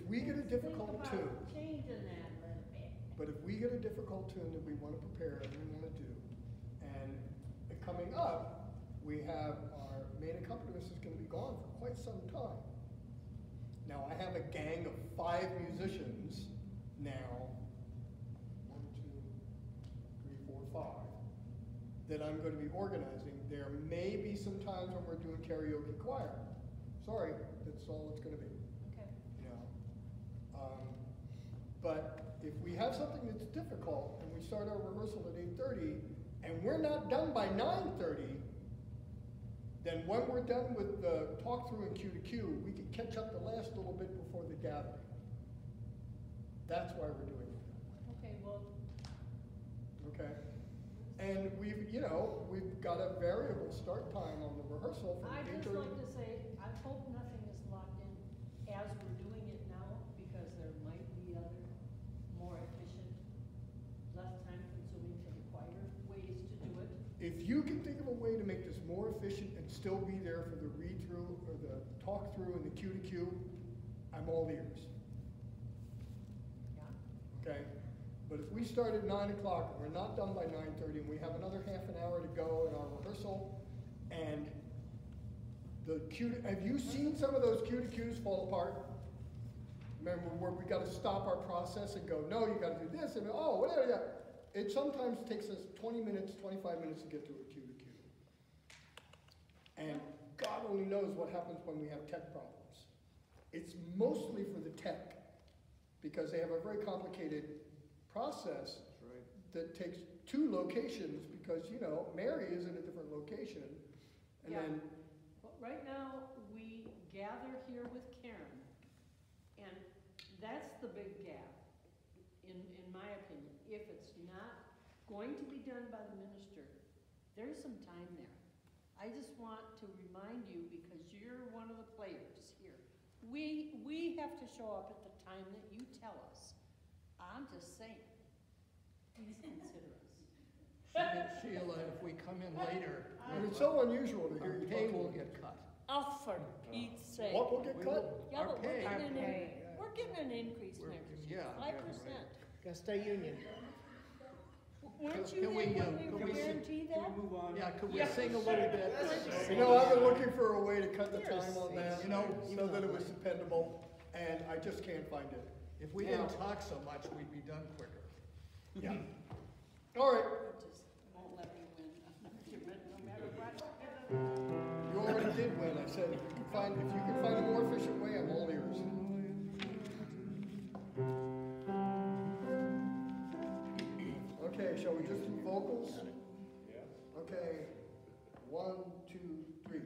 Speaker 4: we get a difficult
Speaker 6: Think
Speaker 4: tune,
Speaker 6: about changing that a little bit.
Speaker 4: but if we get a difficult tune that we wanna prepare and we wanna do, and coming up, we have our main accompanist is gonna be gone for quite some time. Now, I have a gang of 5 musicians now, 1, 2, 3, 4, 5, that I'm gonna be organizing. There may be some times when we're doing karaoke choir. Sorry, that's all it's gonna be,
Speaker 6: Okay.
Speaker 4: you know? But if we have something that's difficult and we start our rehearsal at 8:30 and we're not done by 9:30, then when we're done with the talk through and cue to cue, we can catch up the last little bit before the gathering. That's why we're doing it,
Speaker 6: Okay, well,
Speaker 4: okay? And we've got a variable start time on the rehearsal from
Speaker 6: I'd just
Speaker 4: 8:30.
Speaker 6: like to say, I hope nothing is locked in as we're doing it now, because there might be other more efficient, less time consuming and quieter ways to do it.
Speaker 4: If you can think of a way to make this more efficient and still be there for the read-through or the talk-through and the cue-to-cue, I'm all ears,
Speaker 6: Yeah.
Speaker 4: okay? But if we start at 9 o'clock and we're not done by 9:30 and we have another half an hour to go in our rehearsal, and have you seen some of those cue-to-cues fall apart? Remember where we gotta stop our process and go, no, you gotta do this, and oh, whatever, yeah. It sometimes takes us 20 minutes, 25 minutes to get to a cue-to-cue. And God only knows what happens when we have tech problems. It's mostly for the tech, because they have a very complicated process that takes 2 locations, because, Mary is in a different location. And
Speaker 6: Yeah.
Speaker 4: then,
Speaker 6: Well, right now, we gather here with Karen, and that's the big gap, in my opinion. If it's not going to be done by the minister, there's some time there. I just want to remind you, because you're one of the players here, we have to show up at the time that you tell us. I'm just saying, please consider us.
Speaker 5: Sheila, if we come in later,
Speaker 4: and it's so unusual to
Speaker 5: our
Speaker 4: hear you
Speaker 5: pay
Speaker 4: talk
Speaker 5: will
Speaker 4: about
Speaker 5: get cut.
Speaker 6: Oh, for Pete's sake.
Speaker 4: what will get cut?
Speaker 6: Yeah,
Speaker 5: Our
Speaker 6: but we're
Speaker 5: pay.
Speaker 6: getting
Speaker 1: pay.
Speaker 6: we're getting an increase
Speaker 5: We're-
Speaker 6: next
Speaker 5: yeah,
Speaker 6: year,
Speaker 5: yeah,
Speaker 6: 5%.
Speaker 7: Gotta stay union.
Speaker 6: Weren't
Speaker 5: Can
Speaker 6: you
Speaker 5: we,
Speaker 6: there
Speaker 5: can
Speaker 6: when we
Speaker 5: we sing-
Speaker 6: guaranteed that?
Speaker 3: Can we move on?
Speaker 5: Yeah, could we
Speaker 6: Yeah.
Speaker 5: sing a little bit?
Speaker 4: I've been looking for a way to cut the
Speaker 7: You're
Speaker 4: time on that,
Speaker 5: You
Speaker 4: so that it was dependable, and I just can't find it.
Speaker 5: If we didn't talk so much, we'd be done quicker.
Speaker 4: Yeah. All right,
Speaker 6: I just won't let me win an argument, no matter what.
Speaker 4: you already did win. I said, if you can find a more efficient way, I'm all ears. Okay, shall we just do vocals?
Speaker 3: Yeah.
Speaker 4: Okay, 1, 2, 3.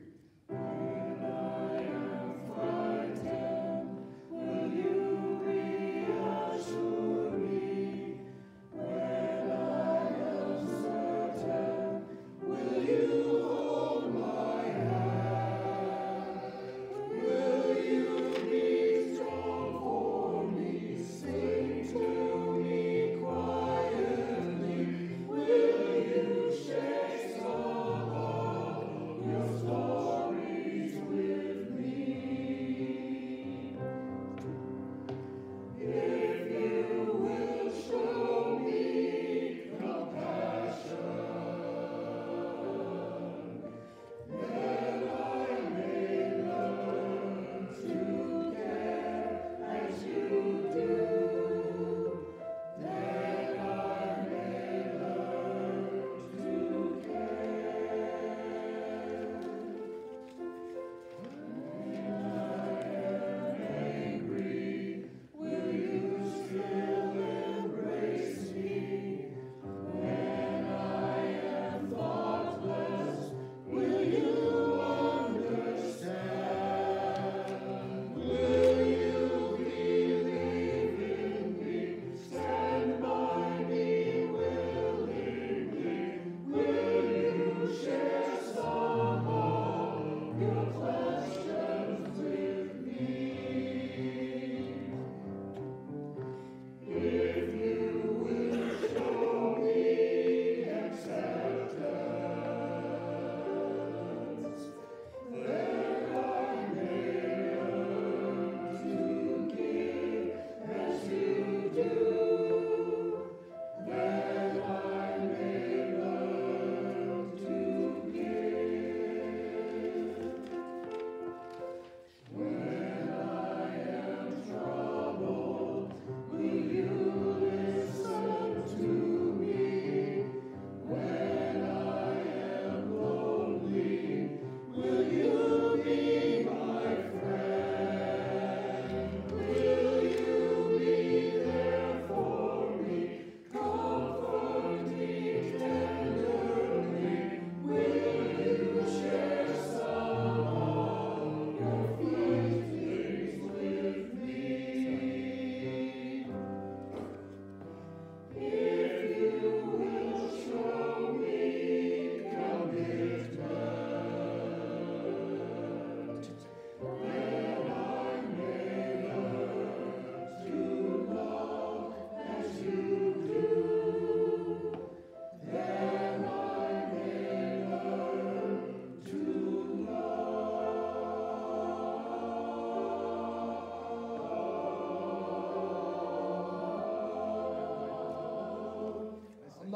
Speaker 9: Stories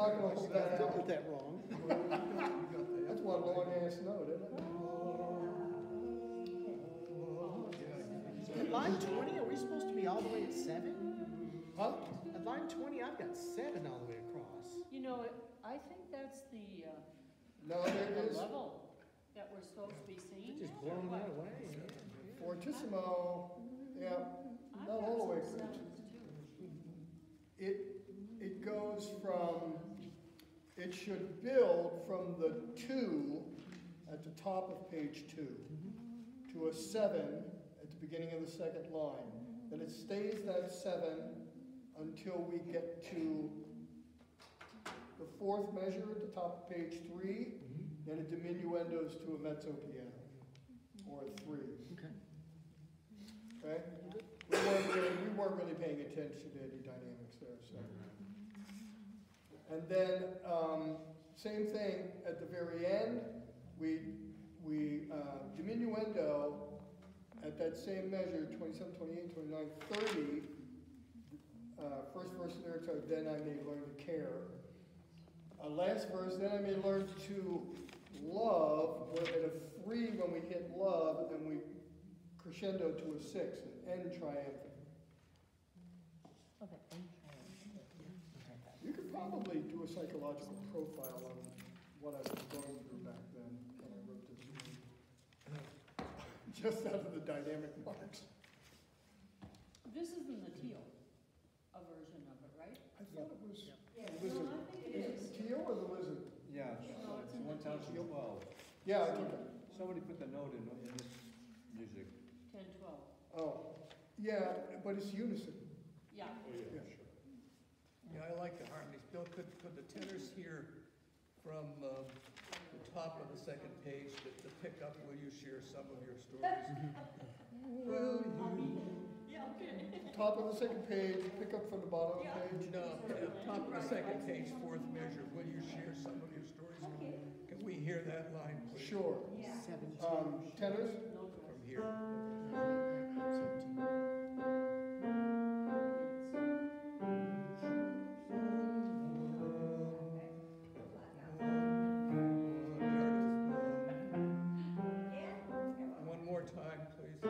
Speaker 4: not gonna hold that
Speaker 7: Don't
Speaker 4: out.
Speaker 7: get that wrong.
Speaker 4: That's one long ass note, isn't it?
Speaker 7: At line 20, are we supposed to be all the way at 7?
Speaker 4: Huh?
Speaker 7: At line 20, I've got 7 all the way across.
Speaker 6: You know, I think that's the
Speaker 4: No, there is
Speaker 6: level that we're supposed to be seeing.
Speaker 7: Just blowing that away.
Speaker 4: fortissimo, yeah,
Speaker 6: I've
Speaker 4: not
Speaker 6: got
Speaker 4: all the way
Speaker 6: some
Speaker 4: across.
Speaker 6: sevens too.
Speaker 4: It goes from, it should build from the 2 at the top of page 2 to a 7 at the beginning of the second line. Then it stays that 7 until we get to the 4th measure at the top of page 3, then it diminuendos to a mezzo piano, or a 3. Okay? We weren't really paying attention to any dynamics there, so. And then, same thing, at the very end, we diminuendo at that same measure, 27, 28, 29, 30, first verse lyrics are, then I may learn to care. Last verse, then I may learn to love, we're at a 3 when we hit love, and we crescendo to a 6, an N triumphant.
Speaker 1: Okay.
Speaker 4: You could probably do a psychological profile on what I was going through back then when I wrote this. Just out of the dynamic marks.
Speaker 6: This isn't the teal, a version of it, right?
Speaker 4: I thought it was,
Speaker 6: No,
Speaker 4: lizard.
Speaker 6: I think it
Speaker 4: Is
Speaker 6: is.
Speaker 4: it teal or the lizard?
Speaker 3: Yeah,
Speaker 6: No, it's in the
Speaker 3: 1012.
Speaker 4: Yeah, I think,
Speaker 3: Somebody put the note in this music.
Speaker 6: 10, 12.
Speaker 4: oh, yeah, but it's unison.
Speaker 6: Yeah.
Speaker 5: Yeah, I like the harmonies. Bill, could the tenors hear from the top of the second page, the pickup, will you share some of your stories? Will you?
Speaker 6: Yeah, okay.
Speaker 4: Top of the second page, pick up from the bottom of the page.
Speaker 5: No, top of the second page, 4th measure, will you share some of your stories? Can we hear that line, please?
Speaker 4: Sure.
Speaker 7: 17.
Speaker 4: Tenors?
Speaker 5: From here. One more time, please.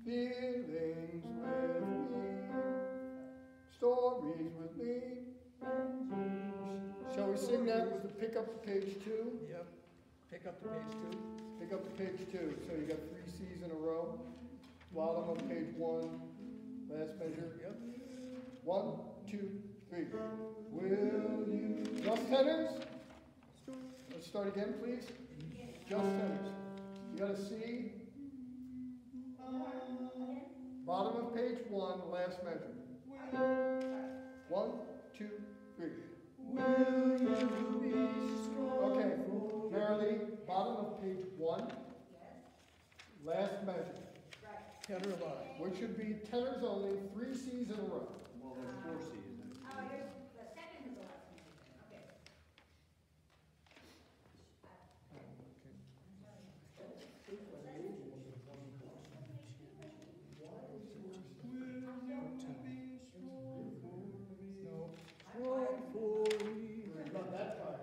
Speaker 4: Feelings with me, stories with me. Shall we sing that with the pick up to page 2?
Speaker 5: Yep, pick up to page 2.
Speaker 4: Pick up to page 2, so you got 3 C's in a row. Bottom of page 1, last measure.
Speaker 5: Yep.
Speaker 4: 1, 2, 3. Will you? Just tenors? Let's start again, please. Just tenors. You got a C. Bottom of page 1, last measure. 1, 2, 3. Will you be strong? Okay, Marilee, bottom of page 1, last measure.
Speaker 5: Tenor line.
Speaker 4: Which should be tenors only, 3 C's in a row.
Speaker 3: Well, there's 4 C's in it.
Speaker 8: Oh, here's the second to the last one. Okay.
Speaker 4: Not that far.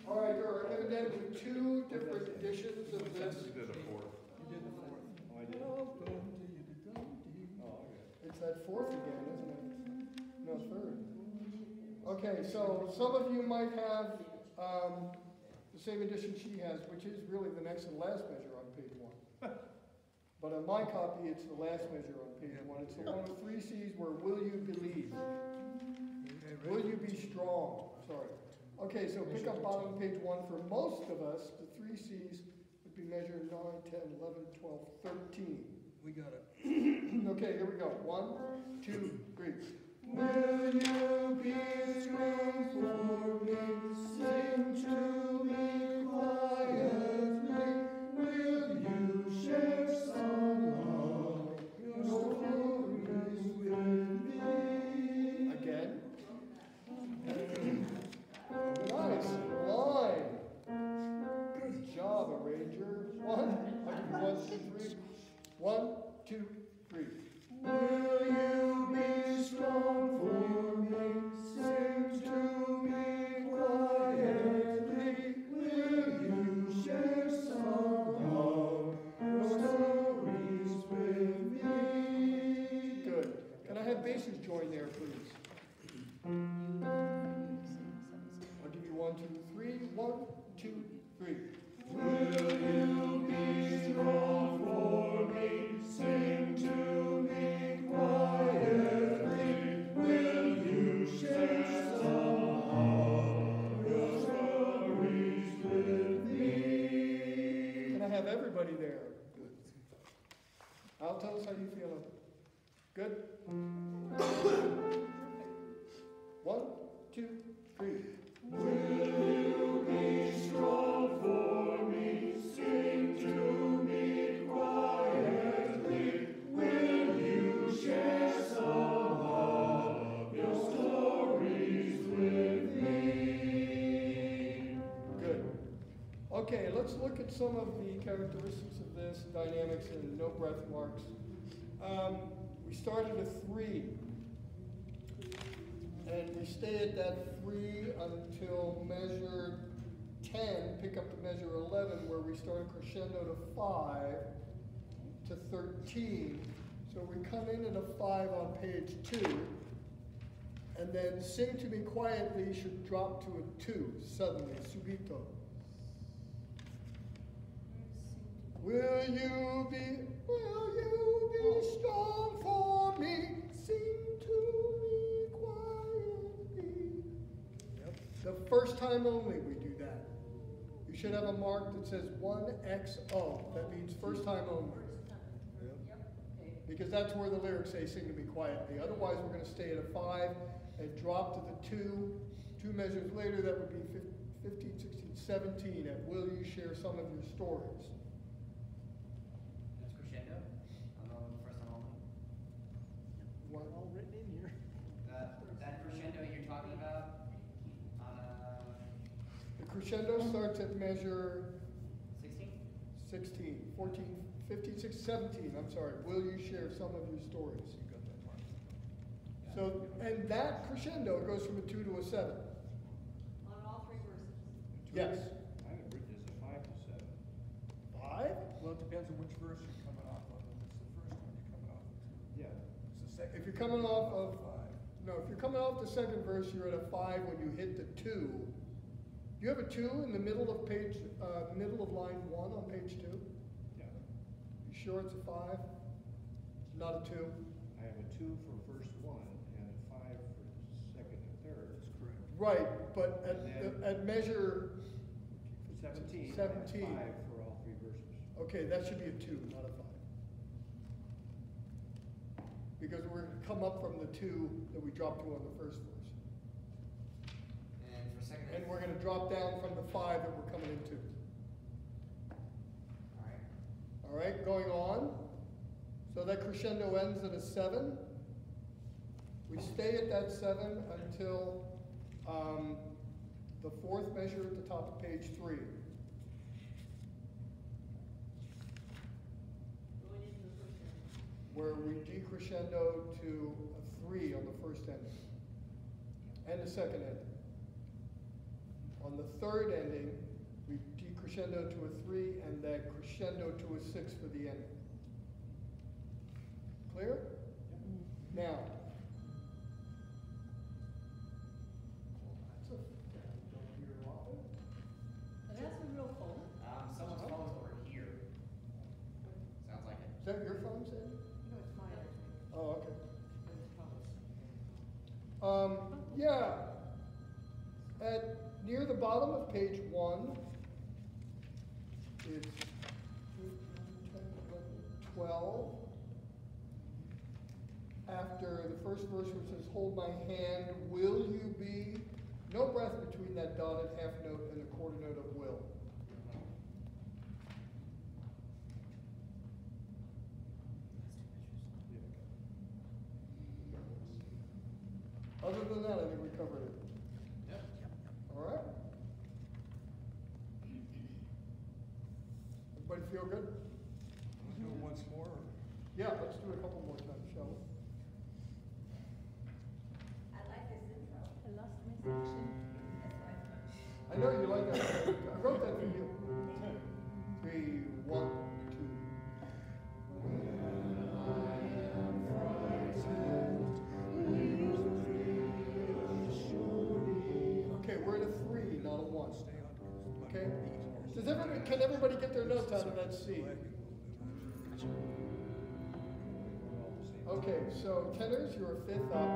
Speaker 4: All right, there are evidently 2 different editions of this.
Speaker 3: You did the 4th.
Speaker 5: You did the 4th.
Speaker 3: Oh, I did. Oh, okay.
Speaker 4: It's that 4th again, isn't it? No, 3rd. Okay, so some of you might have the same edition she has, which is really the next and last measure on page 1. But on my copy, it's the last measure on page 1. It's the one with 3 C's where will you believe? Will you be strong? Sorry. Okay, so pick up bottom of page 1. For most of us, the 3 C's would be measure 9, 10, 11, 12, 13.
Speaker 5: We got it.
Speaker 4: Okay, here we go. 1, 2, 3. Will you be strong for me? Sing to me quietly. Will you share some of your stories with me? Again. 1, 2, 3. Will you be strong for me? Sing to me quietly. Will you share some of your stories with me? Good. Can I have basses join there, please? I'll give you 1, 2, 3. 1, 2, 3. Will you be strong for me? Sing to me quietly. Will you share some of your stories with me? Can I have everybody there? Good. Al, tell us how you feeling. Good? 1, 2, 3. Will you be strong for me? Sing to me quietly. Will you share some of your stories with me? Good. Okay, let's look at some of the characteristics of this, dynamics, and no breath marks. We started at 3. And we stay at that 3 until measure 10, pick up to measure 11, where we start a crescendo to 5 to 13. So we come in at a 5 on page 2, and then Sing to Me Quietly should drop to a 2, suddenly, subito. Will you be strong for me? Sing to me quietly. Yep. The first time only we do that. You should have a mark that says 1XO. That means first time only. Because that's where the lyrics say sing to me quietly. Otherwise, we're going to stay at a 5 and drop to the 2. 2 measures later, that would be 15, 16, 17 at will you share some of your stories.
Speaker 2: That's crescendo. On the first time only.
Speaker 7: What all written in here?
Speaker 2: That crescendo you're talking about.
Speaker 4: The crescendo starts at measure
Speaker 2: 16.
Speaker 4: 16, 14, 15, 16, 17, I'm sorry. Will you share some of your stories?
Speaker 5: You got that, Mark?
Speaker 4: So, and that crescendo goes from a 2 to a 7.
Speaker 8: On all 3 verses.
Speaker 4: Yes.
Speaker 3: I have it written as a 5 to 7.
Speaker 4: 5?
Speaker 5: Well, it depends on which verse you're coming off of. If it's the first one, you're coming off of 2.
Speaker 3: Yeah.
Speaker 5: It's the second.
Speaker 4: If you're coming off of,
Speaker 5: 5.
Speaker 4: no, if you're coming off the second verse, you're at a 5 when you hit the 2. Do you have a 2 in the middle of page, middle of line 1 on page 2?
Speaker 3: Yeah.
Speaker 4: You sure it's a 5? Not a 2?
Speaker 3: I have a 2 for first 1 and a 5 for second and third.
Speaker 5: That's correct.
Speaker 4: Right, but
Speaker 3: And
Speaker 4: at measure,
Speaker 3: 17.
Speaker 4: 17.
Speaker 3: 5 for all 3 verses.
Speaker 4: okay, that should be a 2, not a 5. Because we're going to come up from the 2 that we dropped to on the first verse.
Speaker 2: And for second.
Speaker 4: And we're going to drop down from the 5 that we're coming into.
Speaker 2: All right.
Speaker 4: All right, going on. So that crescendo ends at a 7. We stay at that 7 until the 4th measure at the top of page 3.
Speaker 6: Going into the first one.
Speaker 4: Where we decrescendo to a 3 on the first ending. And the second ending. On the third ending, we decrescendo to a 3 and then crescendo to a 6 for the ending. Clear? Now. That's a, don't hear often.
Speaker 6: But that's a real phone.
Speaker 2: Someone's phone's over here. Sounds like it.
Speaker 4: Is that your phone, Sandy?
Speaker 7: No, it's mine.
Speaker 4: Oh, okay.
Speaker 7: But it's probably-
Speaker 4: Yeah. At near the bottom of page 1 is 12. After the first verse which says, hold my hand, will you be? No breath between that dotted half note and the quarter note of will. Other than that, I think we covered it.
Speaker 2: Yep.
Speaker 4: All right? Everybody feel good?
Speaker 5: Do it once more. Or
Speaker 4: Yeah, let's do it a couple more times, shall we?
Speaker 8: I like this intro.
Speaker 1: I lost my section.
Speaker 4: I know you like that. I wrote that for you. 3, 1, 2. Okay, we're at a 3, not a 1. Okay? Can everybody get their notes out of that C? Okay, so tenors, you're a fifth up.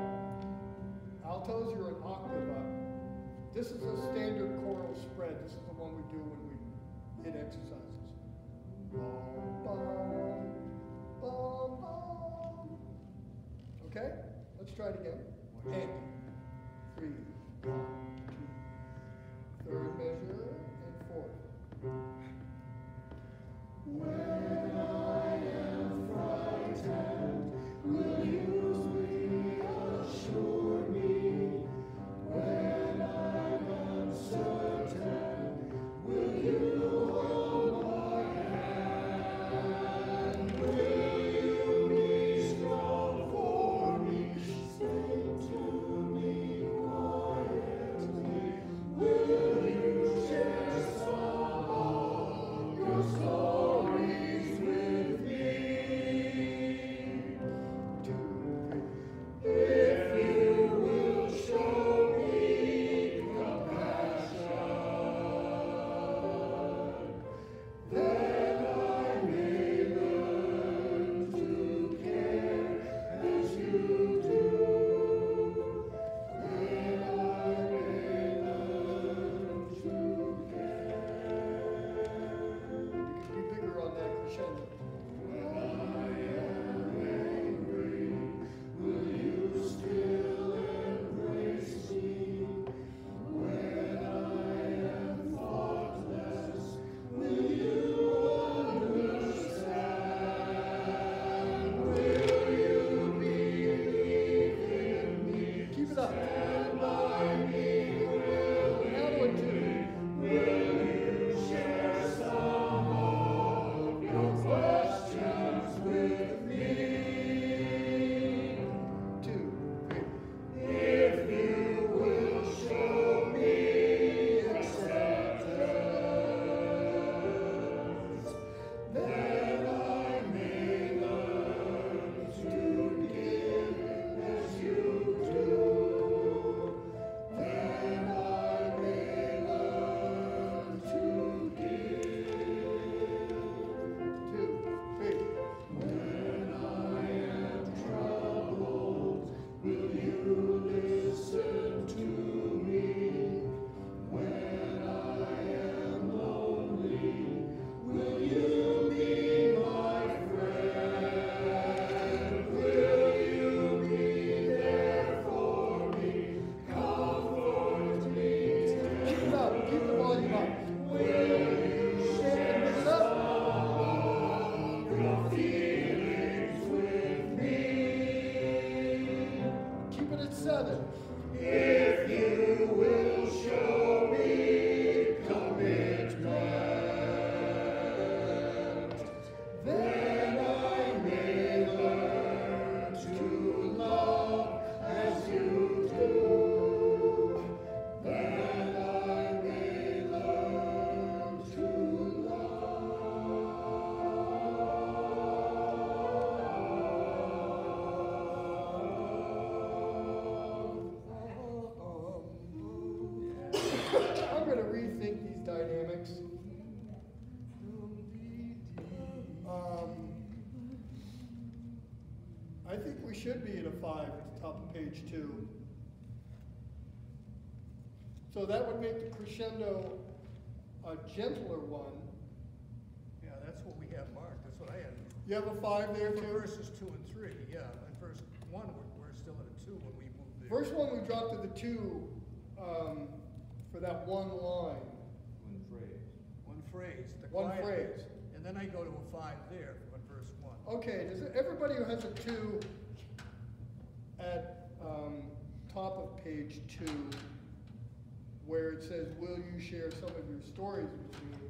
Speaker 4: Altos, you're an octave up. This is a standard choral spread. This is the one we do when we hit exercises. Bum, bum, bum, bum. Okay? Let's try it again. And 3, 1, 2. Third measure and fourth. When I am frightened, will you reassure me? When I'm uncertain, will you hold my hand? Will you be strong for me? Say to me quietly. Will you share some of your stories with me? 2, 3. If you will show me compassion, then I may learn to care as you do. Then I may learn to care. You can be bigger on that crescendo. When I am angry, will you still embrace me? When I am thoughtless, will you understand? Will you believe in me? Keep it up. Stand by me, will you? Will you share some of your questions with me? 2, 3. If you will show me acceptance, then I may learn to give as you do. Then I may learn to give. 2, 3. When I am troubled, will you listen to me? When I am lonely, will you be my friend? Will you be there for me? Comfort me. Keep it up. Keep the volume up. Will you share some of your feelings with me? Keep it at 7. If you will show me commitment, then I may learn to love as you do. Then I may learn to I'm going to rethink these dynamics. I think we should be at a 5 at the top of page 2. So that would make the crescendo a gentler one.
Speaker 5: Yeah, that's what we have marked, that's what I had.
Speaker 4: You have a 5 there
Speaker 5: For
Speaker 4: too?
Speaker 5: verses 2 and 3, yeah, and verse 1, we're still at a 2 when we moved there.
Speaker 4: First one, we dropped to the 2 for that one line.
Speaker 3: One phrase.
Speaker 5: One phrase, the
Speaker 4: One
Speaker 5: quiet.
Speaker 4: phrase.
Speaker 5: And then I go to a 5 there on verse 1.
Speaker 4: Okay, does everybody who has a 2 at top of page 2, where it says, will you share some of your stories with me?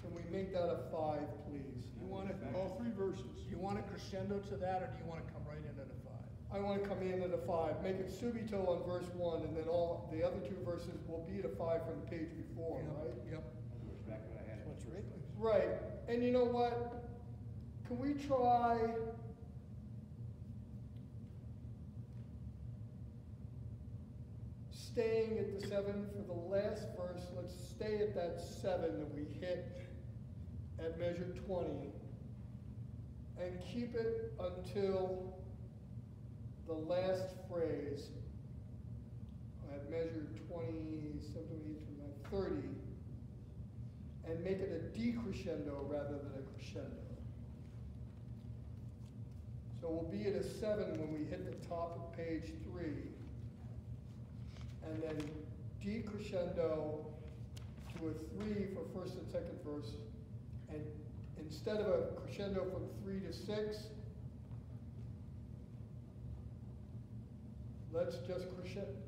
Speaker 4: can we make that a 5, please?
Speaker 5: You want it,
Speaker 3: All three verses.
Speaker 5: you want a crescendo to that, or do you want to come right in at a 5?
Speaker 4: I want to come in at a 5, make it subito on verse 1, and then all the other 2 verses will be at a 5 from the page before, right?
Speaker 5: Yep.
Speaker 3: Back what I had.
Speaker 7: What's written?
Speaker 4: Right, and you know what? Can we try staying at the 7 for the last verse? Let's stay at that 7 that we hit at measure 20 and keep it until the last phrase at measure 20, 30, and make it a decrescendo rather than a crescendo. So we'll be at a 7 when we hit the top of page 3, and then decrescendo to a 3 for first and second verse, and instead of a crescendo from 3 to 6, let's just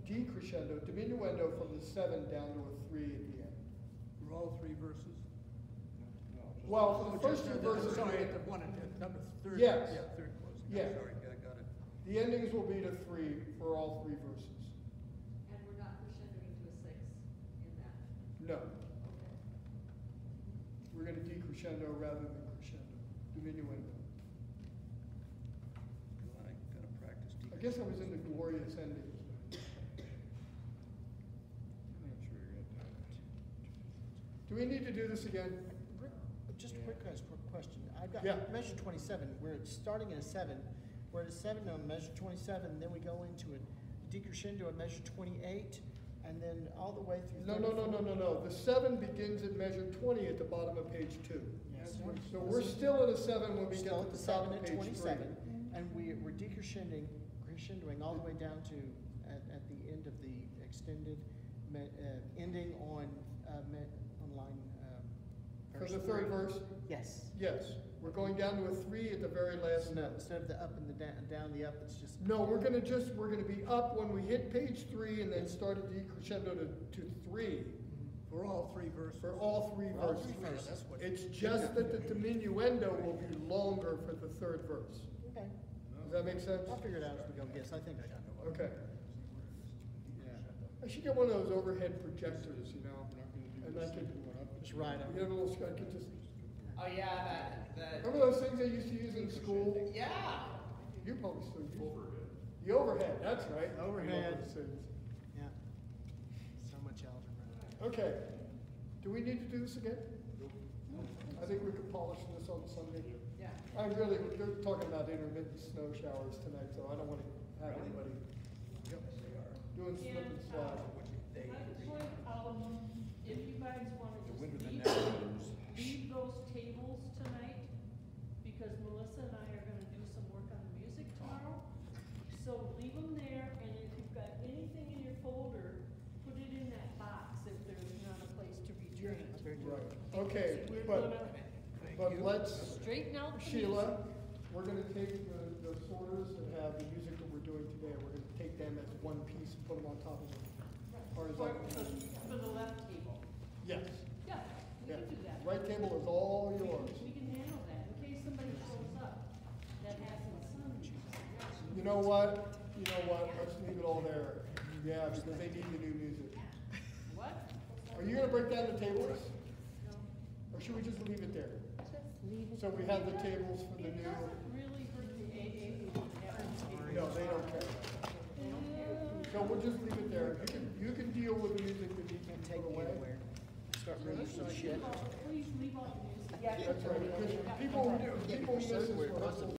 Speaker 4: decrescendo, diminuendo from the 7 down to a 3 at the end.
Speaker 5: For all 3 verses?
Speaker 4: Well, for the first
Speaker 5: just
Speaker 4: 2 verses,
Speaker 5: Sorry, at the one, at number 3.
Speaker 4: Yes.
Speaker 5: Yeah, third closing. I'm
Speaker 4: Yeah.
Speaker 5: sorry, yeah, I got it.
Speaker 4: the endings will be to 3 for all 3 verses.
Speaker 8: And we're not crescendoing to a 6 in that.
Speaker 4: No,
Speaker 8: Okay.
Speaker 4: we're gonna decrescendo rather than crescendo, diminuendo.
Speaker 5: I gotta practice.
Speaker 4: I guess I was in the glorious endings. Do we need to do this again?
Speaker 7: Just a quick question. I've got
Speaker 4: Yeah.
Speaker 7: measure 27, where it's starting at a 7. We're at a 7 on measure 27, then we go into a decrescendo at measure 28, and then all the way through.
Speaker 4: No. The 7 begins at measure 20 at the bottom of page 2.
Speaker 7: Yes.
Speaker 4: So we're still at a 7 when
Speaker 7: We're
Speaker 4: we get
Speaker 7: still
Speaker 4: to
Speaker 7: at
Speaker 4: the
Speaker 7: the
Speaker 4: top
Speaker 7: 7
Speaker 4: of
Speaker 7: at
Speaker 4: page
Speaker 7: 27,
Speaker 4: 3.
Speaker 7: and we're crescendoing all the way down to, at the end of the extended, ending on line,
Speaker 4: For the third verse,
Speaker 7: Yes.
Speaker 4: yes, we're going down to a 3 at the very last
Speaker 7: No,
Speaker 4: note.
Speaker 7: instead of the up and the down the up, it's just.
Speaker 4: No, we're gonna be up when we hit page 3 and then start a decrescendo to 3
Speaker 5: For all 3 verses?
Speaker 4: for all 3
Speaker 7: For all
Speaker 4: verses.
Speaker 7: 3 verses.
Speaker 5: That's what.
Speaker 4: It's just that the diminuendo will be longer for the third verse.
Speaker 7: Okay,
Speaker 4: Does that make sense?
Speaker 7: I'll figure it out as we go. Yes, I think I got it.
Speaker 4: Okay. I should get one of those overhead projectors, you know, and I could,
Speaker 7: Just right up.
Speaker 4: get a little, I could just,
Speaker 2: Oh, yeah, that,
Speaker 4: remember those things they used to use in school?
Speaker 2: yeah.
Speaker 4: You probably still use it. The overhead, that's right. I love
Speaker 7: Overhead.
Speaker 4: those things.
Speaker 7: Yeah. So much algebra.
Speaker 4: Okay, do we need to do this again? I think we could polish this on Sunday.
Speaker 2: Yeah.
Speaker 4: you're talking about intermittent snow showers tonight, so I don't wanna have anybody doing slip and slide.
Speaker 6: If you guys wanna just
Speaker 3: winter that
Speaker 6: leave,
Speaker 3: never ends.
Speaker 6: leave those tables tonight, because Melissa and I are gonna do some work on the music tomorrow. So leave them there, and if you've got anything in your folder, put it in that box if there's not a place to return it.
Speaker 4: Right, okay,
Speaker 6: We're
Speaker 4: but
Speaker 6: gonna
Speaker 4: let's,
Speaker 6: straighten out the
Speaker 4: Sheila, we're gonna take the sorters that have the music that we're doing today, we're gonna take them as one piece and put them on top of the horizontal.
Speaker 6: For the left table.
Speaker 4: Yes,
Speaker 6: Yeah, we
Speaker 4: yeah.
Speaker 6: can do that.
Speaker 4: Right table is all yours.
Speaker 6: We can handle that, in case somebody shows up that hasn't signed.
Speaker 4: You know what, let's leave it all there. Yeah, because they need the new music.
Speaker 6: What?
Speaker 4: Are you gonna break down the tables?
Speaker 6: No.
Speaker 4: Or should we just leave it there?
Speaker 1: Just leave it.
Speaker 4: So we have the tables for the
Speaker 6: It
Speaker 4: new,
Speaker 6: doesn't really hurt the AA to have it.
Speaker 4: no, they don't care. So we'll just leave it there. You can deal with the music that you
Speaker 7: Can't
Speaker 4: can
Speaker 7: take
Speaker 4: put
Speaker 7: it
Speaker 4: away.
Speaker 7: anywhere. Start reading some shit.
Speaker 6: Please leave all the music.
Speaker 2: Yeah.
Speaker 4: That's right, because people miss us when